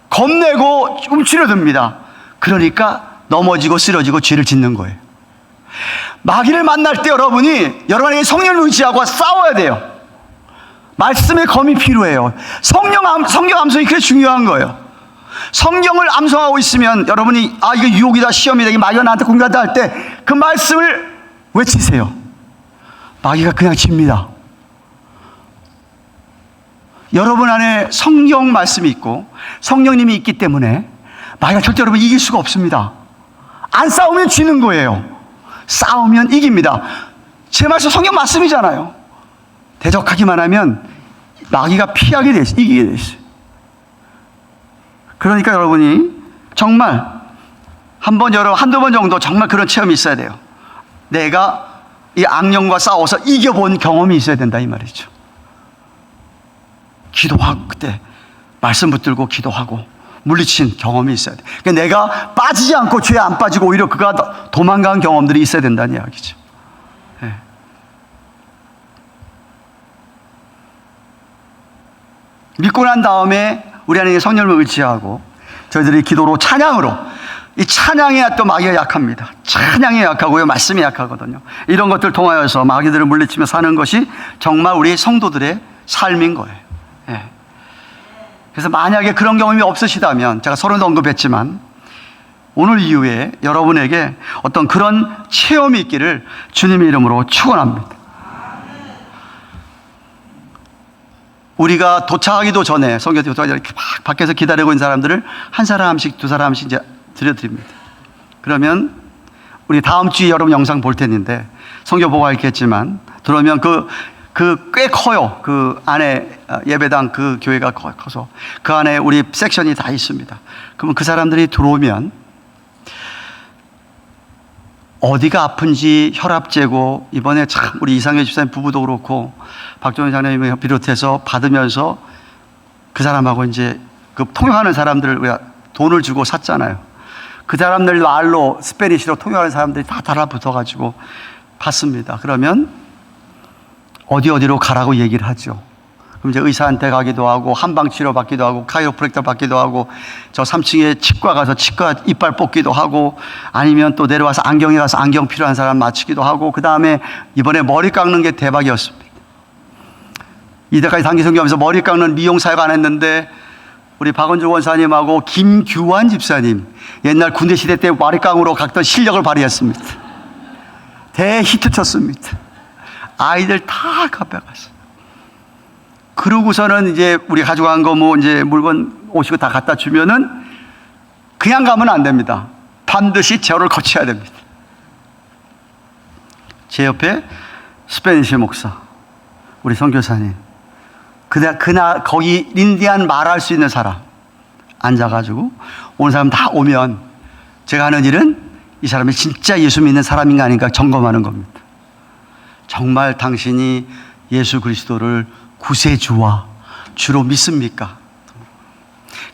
겁내고 움츠려듭니다. 그러니까 넘어지고 쓰러지고 죄를 짓는 거예요. 마귀를 만날 때 여러분이 여러분에게 성령을 의지하고 싸워야 돼요. 말씀의 검이 필요해요. 성경 암송이 그렇게 중요한 거예요. 성경을 암송하고 있으면 여러분이 이거 유혹이다 시험이다 이게 마귀가 나한테 공격한다 할 때 그 말씀을 외치세요. 마귀가 그냥 집니다. 여러분 안에 성경 말씀이 있고 성령님이 있기 때문에 마귀가 절대 여러분 이길 수가 없습니다. 안 싸우면 지는 거예요. 싸우면 이깁니다. 제 말씀 성경 말씀이잖아요. 대적하기만 하면 마귀가 피하게 돼 있어요. 이기게 돼 있어요. 그러니까 여러분이 정말 한두 번 정도 정말 그런 체험이 있어야 돼요. 내가 이 악령과 싸워서 이겨본 경험이 있어야 된다 이 말이죠. 기도하고 그때 말씀 붙들고 기도하고 물리친 경험이 있어야 돼. 그러니까 내가 빠지지 않고 죄에 안 빠지고 오히려 그가 도망간 경험들이 있어야 된다는 이야기죠. 네. 믿고 난 다음에 우리 안에 성령을 의지하고 저희들이 기도로 찬양으로 이 찬양에 또 마귀가 약합니다. 찬양에 약하고요. 말씀이 약하거든요. 이런 것들 통하여서 마귀들을 물리치며 사는 것이 정말 우리 성도들의 삶인 거예요. 네. 그래서 만약에 그런 경험이 없으시다면 제가 서론도 언급했지만 오늘 이후에 여러분에게 어떤 그런 체험이 있기를 주님의 이름으로 축원합니다. 우리가 도착하기도 전에 성교 도착하기 전에 이렇게 막 밖에서 기다리고 있는 사람들을 한 사람씩 두 사람씩 이제 드려드립니다. 그러면 우리 다음 주에 여러분 영상 볼 텐데 성교 보고 있겠지만 들어오면 꽤 커요. 그 안에 예배당 그 교회가 커서 그 안에 우리 섹션이 다 있습니다. 그러면 그 사람들이 들어오면 어디가 아픈지 혈압 재고 이번에 참 우리 이상현 집사님 부부도 그렇고 박종현 장로님을 비롯해서 받으면서 그 사람하고 이제 그 통역하는 사람들을 우리가 돈을 주고 샀잖아요. 그 사람들 말로 스페니쉬로 통역하는 사람들이 다 달라붙어가지고 받습니다. 그러면 어디로 가라고 얘기를 하죠. 그럼 이제 의사한테 가기도 하고 한방치료 받기도 하고 카이로프랙터 받기도 하고 저 3층에 치과 가서 치과 이빨 뽑기도 하고 아니면 또 내려와서 안경에 가서 안경 필요한 사람 맞추기도 하고 그 다음에 이번에 머리 깎는 게 대박이었습니다. 이때까지 단기 선교하면서 머리 깎는 미용 사역 안 했는데 우리 박원주 원사님하고 김규환 집사님 옛날 군대 시대 때 머리 깡으로 깎던 실력을 발휘했습니다. 대히트 쳤습니다. 아이들 다 갚아갔어요. 그러고서는 이제 우리 가져간 거 뭐 이제 물건 오시고 다 갖다 주면은 그냥 가면 안 됩니다. 반드시 제어를 거쳐야 됩니다. 제 옆에 스페니쉬 목사, 우리 선교사님, 그날 거기 인디안 말할 수 있는 사람 앉아가지고 온 사람 다 오면 제가 하는 일은 이 사람이 진짜 예수 믿는 사람인가 아닌가 점검하는 겁니다. 정말 당신이 예수 그리스도를 구세주와 주로 믿습니까?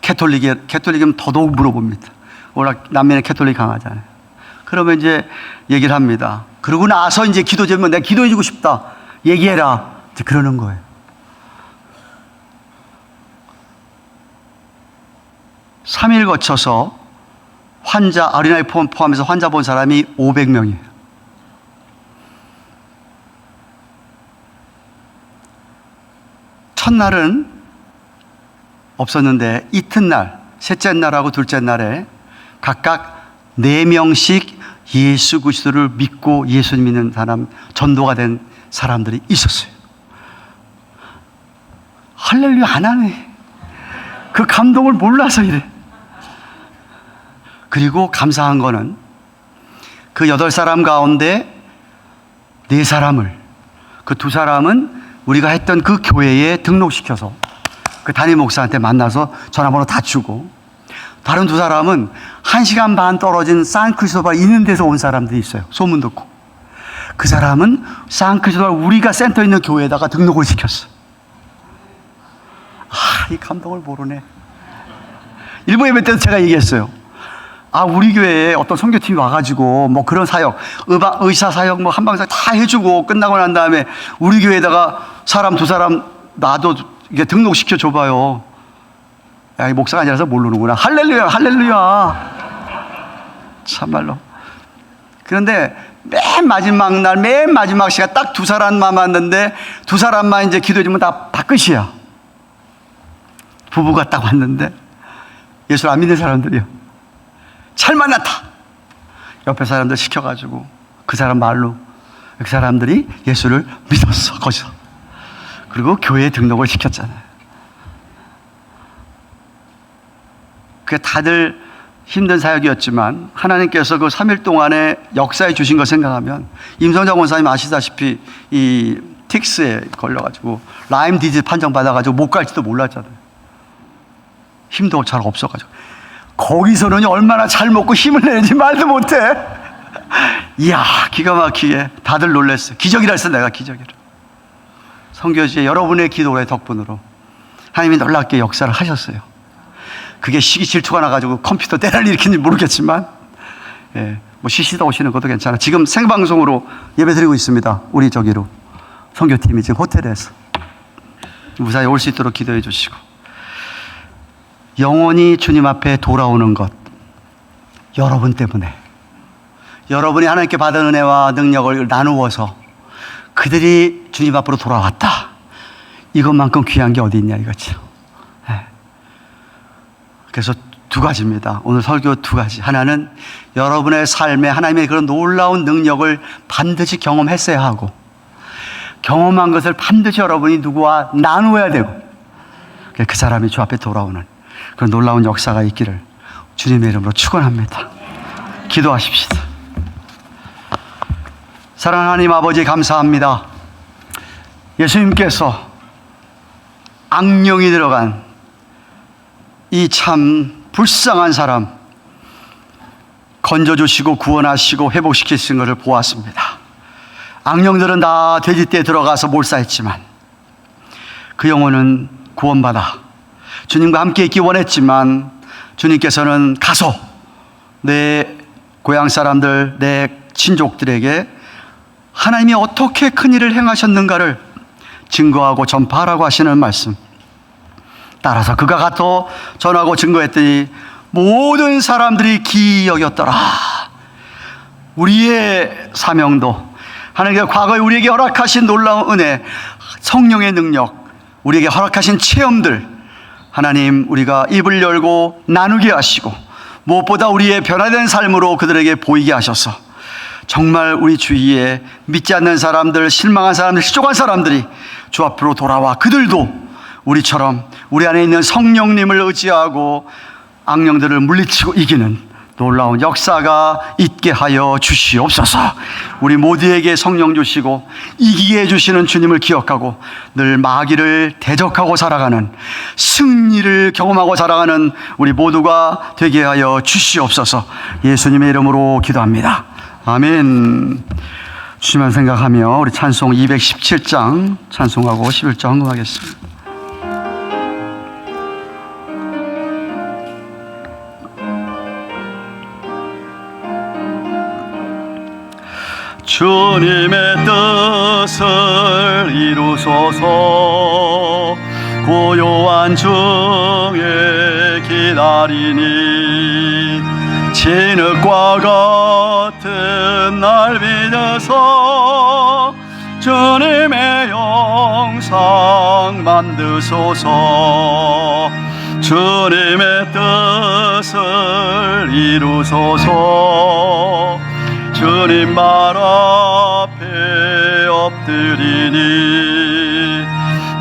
캐톨릭이면 더더욱 물어봅니다. 워낙 남미는 캐톨릭 강하잖아요. 그러면 이제 얘기를 합니다. 그러고 나서 이제 기도 제면 내가 기도해주고 싶다. 얘기해라. 이제 그러는 거예요. 3일 거쳐서 환자, 어린아이 포함해서 환자 본 사람이 500명이에요. 첫날은 없었는데 이튿날, 셋째 날하고 둘째 날에 각각 4명씩 예수 그리스도를 믿고 예수 믿는 사람, 전도가 된 사람들이 있었어요. 할렐루야 안 하네. 그 감동을 몰라서 이래. 그리고 감사한 거는 그 8사람 가운데 4사람을, 그 2사람은 우리가 했던 그 교회에 등록시켜서 그 담임 목사한테 만나서 전화번호 다 주고, 다른 2사람은 1시간 반 떨어진 산크리스토발 있는 데서 온 사람들이 있어요. 소문 듣고. 그 사람은 산크리스토발 우리가 센터 있는 교회에다가 등록을 시켰어. 이 감동을 모르네. 일부 예배 때도 제가 얘기했어요. 우리 교회에 어떤 선교팀이 와가지고 뭐 그런 사역, 의사 사역, 뭐 한방사역 다 해주고 끝나고 난 다음에 우리 교회에다가 사람 2사람 나도 이게 등록시켜 줘봐요. 야, 이 목사가 아니라서 모르는구나. 할렐루야, 할렐루야. 참말로. 그런데 맨 마지막 시간 딱 2사람만 만났는데 2사람만 이제 기도해주면 다 끝이야. 부부가 딱 왔는데 예수를 안 믿는 사람들이요. 잘 만났다. 옆에 사람들 시켜가지고 그 사람 말로 그 사람들이 예수를 믿었어, 거기서. 그리고 교회에 등록을 시켰잖아요. 그게 다들 힘든 사역이었지만 하나님께서 그 3일 동안에 역사해 주신 걸 생각하면, 임성장 원사님 아시다시피 이 틱스에 걸려가지고 라임 디지즈 판정받아가지고 못 갈지도 몰랐잖아요. 힘도 잘 없어가지고. 거기서는 얼마나 잘 먹고 힘을 내는지 말도 못해. 이야, 기가 막히게 다들 놀랐어요. 기적이라 했어, 내가 기적이라. 선교지에 여러분의 기도의 덕분으로 하나님이 놀랍게 역사를 하셨어요. 그게 시기 질투가 나가지고 컴퓨터 때를 일으키는지 모르겠지만, 뭐 쉬시다 오시는 것도 괜찮아. 지금 생방송으로 예배 드리고 있습니다. 우리 저기로 선교팀이 지금 호텔에서 무사히 올 수 있도록 기도해 주시고, 영원히 주님 앞에 돌아오는 것, 여러분 때문에, 여러분이 하나님께 받은 은혜와 능력을 나누어서 그들이 주님 앞으로 돌아왔다. 이것만큼 귀한 게 어디 있냐 이거죠. 그래서 2가지입니다. 오늘 설교 2가지. 하나는 여러분의 삶에 하나님의 그런 놀라운 능력을 반드시 경험했어야 하고, 경험한 것을 반드시 여러분이 누구와 나누어야 되고, 그 사람이 주 앞에 돌아오는 그런 놀라운 역사가 있기를 주님의 이름으로 축원합니다. 기도하십시다. 사랑하는 하나님 아버지, 감사합니다. 예수님께서 악령이 들어간 이 참 불쌍한 사람 건져주시고 구원하시고 회복시키신 것을 보았습니다. 악령들은 다 돼지떼에 들어가서 몰사했지만 그 영혼은 구원받아 주님과 함께 있기 원했지만, 주님께서는 가서 내 고향 사람들, 내 친족들에게 하나님이 어떻게 큰 일을 행하셨는가를 증거하고 전파하라고 하시는 말씀, 따라서 그가 가서 전하고 증거했더니 모든 사람들이 기이 여겼더라. 우리의 사명도, 하나님께서 과거에 우리에게 허락하신 놀라운 은혜, 성령의 능력, 우리에게 허락하신 체험들, 하나님 우리가 입을 열고 나누게 하시고, 무엇보다 우리의 변화된 삶으로 그들에게 보이게 하셔서 정말 우리 주위에 믿지 않는 사람들, 실망한 사람들, 실족한 사람들이 주 앞으로 돌아와 그들도 우리처럼 우리 안에 있는 성령님을 의지하고 악령들을 물리치고 이기는 놀라운 역사가 있게 하여 주시옵소서. 우리 모두에게 성령 주시고 이기게 해주시는 주님을 기억하고 늘 마귀를 대적하고 살아가는, 승리를 경험하고 살아가는 우리 모두가 되게 하여 주시옵소서. 예수님의 이름으로 기도합니다. 아멘. 주님만 생각하며 우리 찬송 217장 찬송하고 11절 헌금하겠습니다. 주님의 뜻을 이루소서. 고요한 중에 기다리니 진흙과 같은 날 믿으서 주님의 영상 만드소서. 주님의 뜻을 이루소서. 주님 발 앞에 엎드리니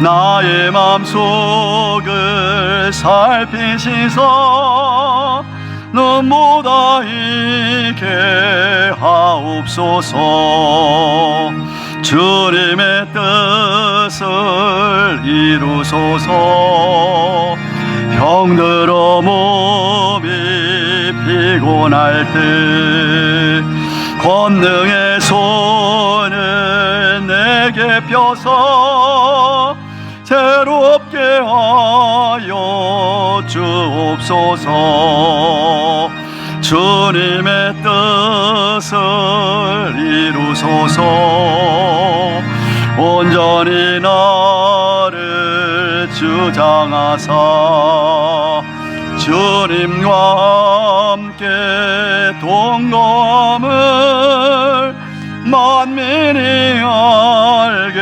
나의 맘속을 살피시소. 눈보다 있게 하옵소서. 주님의 뜻을 이루소서. 병들어 몸이 피곤할 때 권능의 손을 내게 펴서 새롭게 하여 주옵소서. 주님의 뜻을 이루소서. 온전히 나를 주장하사 주님과 함께 동거함을 만민이 알게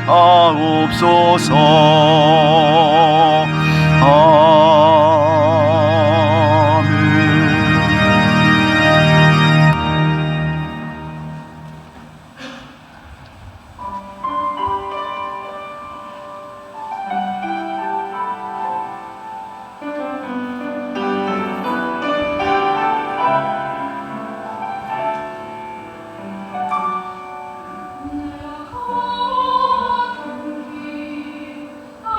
하옵소서. 내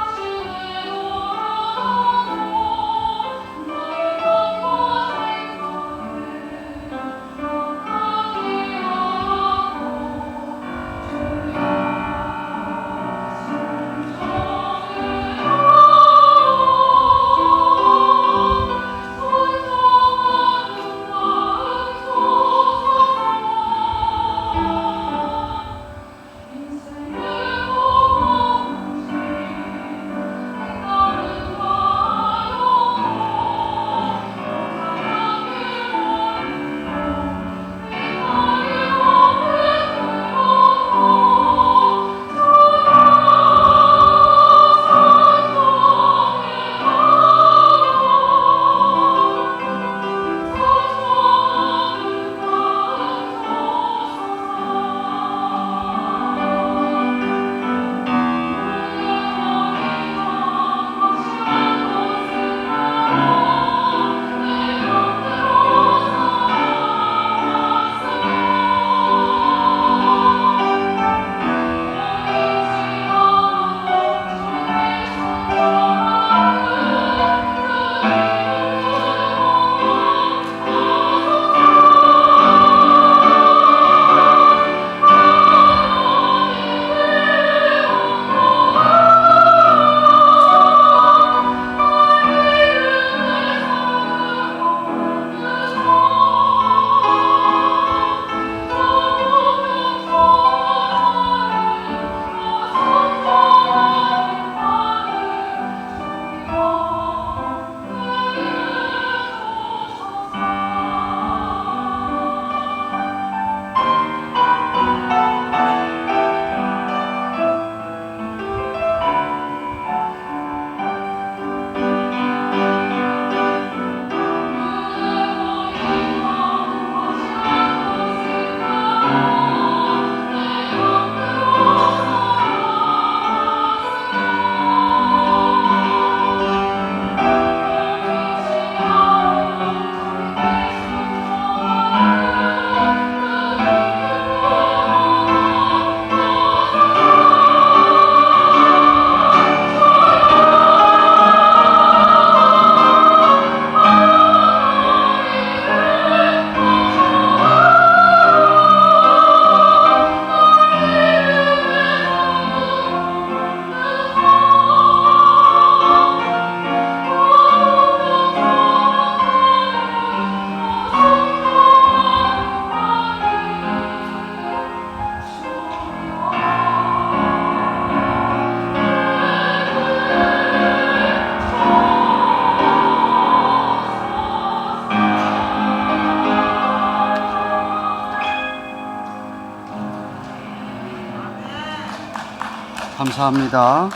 감사합니다.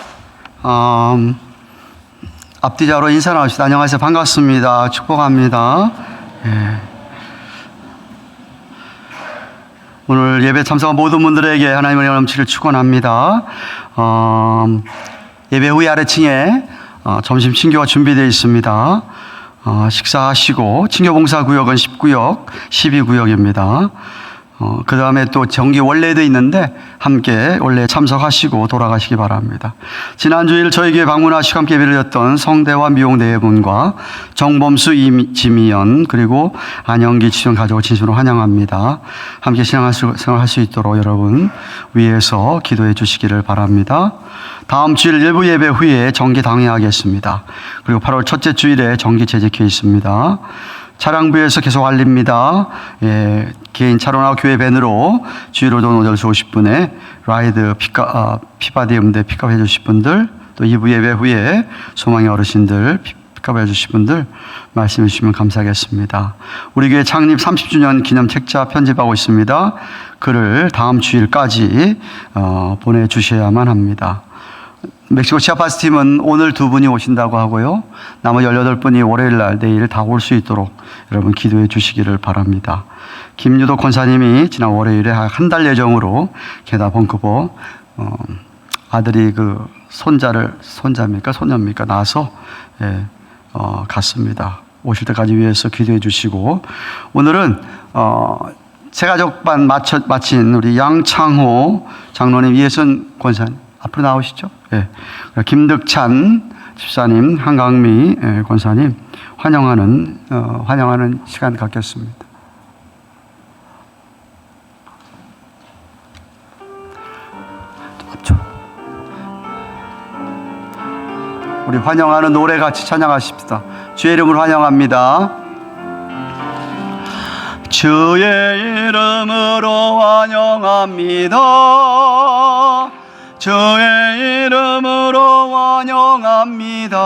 앞뒤자로 인사 나옵시다. 안녕하세요. 반갑습니다. 축복합니다. 예. 오늘 예배 참석한 모든 분들에게 하나님의 넘치를 축원합니다. 예배 후에 아래층에 점심 친교가 준비되어 있습니다. 식사하시고 친교봉사구역은 10구역, 12구역입니다. 그 다음에 또 정기 원래도 있는데 함께 원래 참석하시고 돌아가시기 바랍니다. 지난주일 저희 교회 방문하시고 함께 예배를 드렸던 성대와 미용 네 분과 정범수 지미연 그리고 안영기 지정 가족을 진심으로 환영합니다. 함께 신앙생활할 수 있도록 여러분 위에서 기도해 주시기를 바랍니다. 다음 주일 일부 예배 후에 정기 당회하겠습니다. 그리고 8월 첫째 주일에 정기 재직회 있습니다. 차량부에서 계속 알립니다. 예, 개인 차로나 교회 밴으로 주일오전 8시 50분에 라이드 피바디 음대 픽업해 주실 분들, 또 2부 예배 후에 소망의 어르신들 픽업해 주실 분들 말씀해 주시면 감사하겠습니다. 우리 교회 창립 30주년 기념 책자 편집하고 있습니다. 글을 다음 주일까지 보내주셔야만 합니다. 멕시코 치아파스 팀은 오늘 2분이 오신다고 하고요. 나머지 18분이 월요일 날 내일 다 올 수 있도록 여러분 기도해 주시기를 바랍니다. 김유도 권사님이 지난 월요일에 한 달 예정으로 게다 벙커버 아들이 그 손녀입니까 낳아서 갔습니다. 오실 때까지 위해서 기도해 주시고 오늘은 새가족반 마친 우리 양창호 장로님, 이혜선 권사님 앞으로 나오시죠. 예. 김득찬 집사님, 한강미 권사님 환영하는 시간 갖겠습니다. 우리 환영하는 노래 같이 찬양하십시다. 주의 이름으로 환영합니다. 주의 이름으로 환영합니다. 주의 이름으로 환영합니다.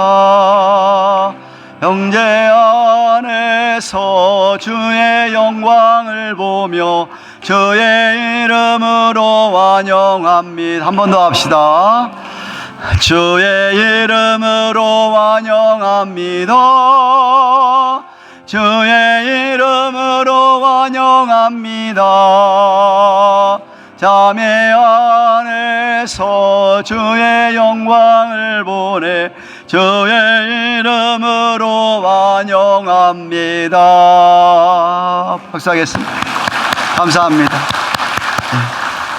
형제 안에서 주의 영광을 보며 주의 이름으로 환영합니다. 한 번 더 합시다. 주의 이름으로 환영합니다. 주의 이름으로 환영합니다. 자매 안에서 주의 영광을 보내 주의 이름으로 환영합니다. 박수하겠습니다. 감사합니다.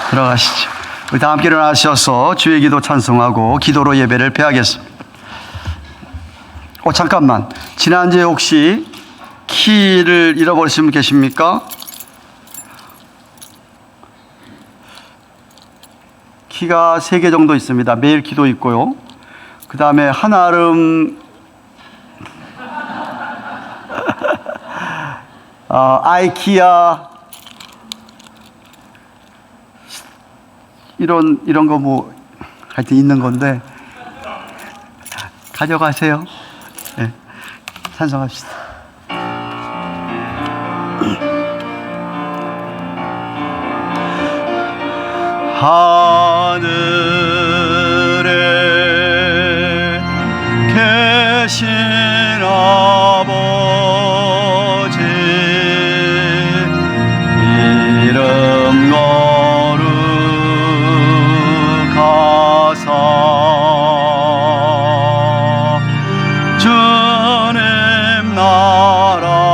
들어가시죠. 우리 다 함께 일어나셔서 주의 기도 찬송하고 기도로 예배를 폐하겠습니다. 잠깐만. 지난주에 혹시 키를 잃어버리신 분 계십니까? 키가 3개 정도 있습니다. 매일 키도 있고요. 그 다음에 한아름 아이키아 이런 거 뭐 하여튼 있는 건데 가져가세요. 네. 찬송합시다. 하늘에 계신 아버지 이름 거룩하사 주님 나라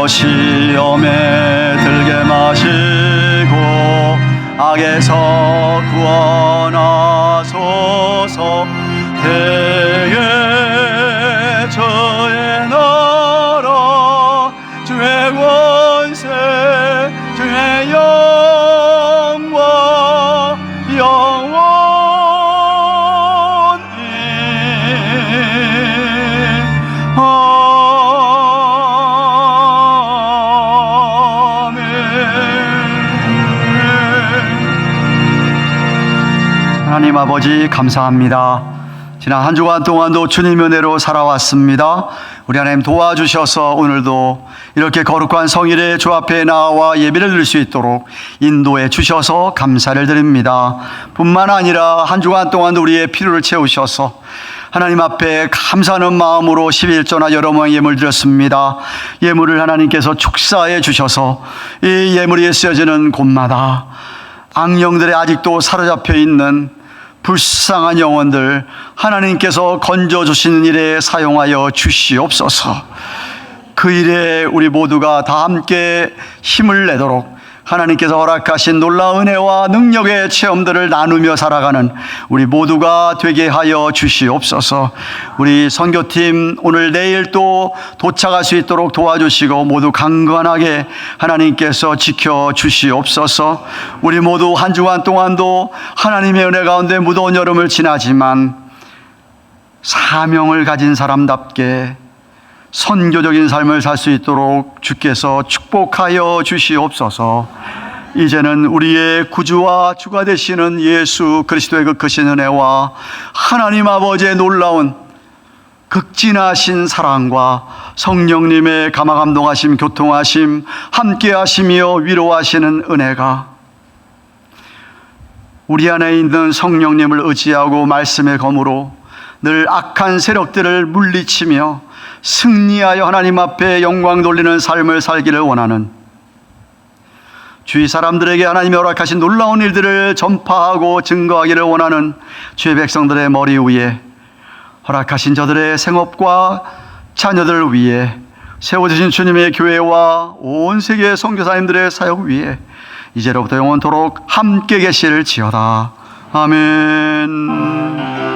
시험에 들게 마시고 악에서 구원하소서. 대개 저의 아버지 감사합니다. 지난 한 주간 동안도 주님의 은혜로 살아왔습니다. 우리 하나님 도와주셔서 오늘도 이렇게 거룩한 성일에 주 앞에 나와 예배를 드릴 수 있도록 인도해 주셔서 감사를 드립니다. 뿐만 아니라 한 주간 동안도 우리의 필요를 채우셔서 하나님 앞에 감사하는 마음으로 11조나 여러 모양의 예물 드렸습니다. 예물을 하나님께서 축사해 주셔서 이 예물이 쓰여지는 곳마다 악령들의 아직도 사로잡혀 있는 불쌍한 영혼들 하나님께서 건져주시는 일에 사용하여 주시옵소서. 그 일에 우리 모두가 다 함께 힘을 내도록 하나님께서 허락하신 놀라운 은혜와 능력의 체험들을 나누며 살아가는 우리 모두가 되게 하여 주시옵소서. 우리 선교팀 오늘 내일 또 도착할 수 있도록 도와주시고 모두 강건하게 하나님께서 지켜주시옵소서. 우리 모두 한 주간 동안도 하나님의 은혜 가운데 무더운 여름을 지나지만 사명을 가진 사람답게 선교적인 삶을 살 수 있도록 주께서 축복하여 주시옵소서. 이제는 우리의 구주와 주가 되시는 예수 그리스도의 그 크신 은혜와 하나님 아버지의 놀라운 극진하신 사랑과 성령님의 감화감동하심 교통하심 함께하시며 위로하시는 은혜가 우리 안에 있는 성령님을 의지하고 말씀의 검으로 늘 악한 세력들을 물리치며 승리하여 하나님 앞에 영광 돌리는 삶을 살기를 원하는 주위 사람들에게 하나님이 허락하신 놀라운 일들을 전파하고 증거하기를 원하는 주의 백성들의 머리 위에 허락하신 저들의 생업과 자녀들을 위해 세워주신 주님의 교회와 온 세계 선교사님들의 사역 위에 이제로부터 영원토록 함께 계실지어다. 아멘.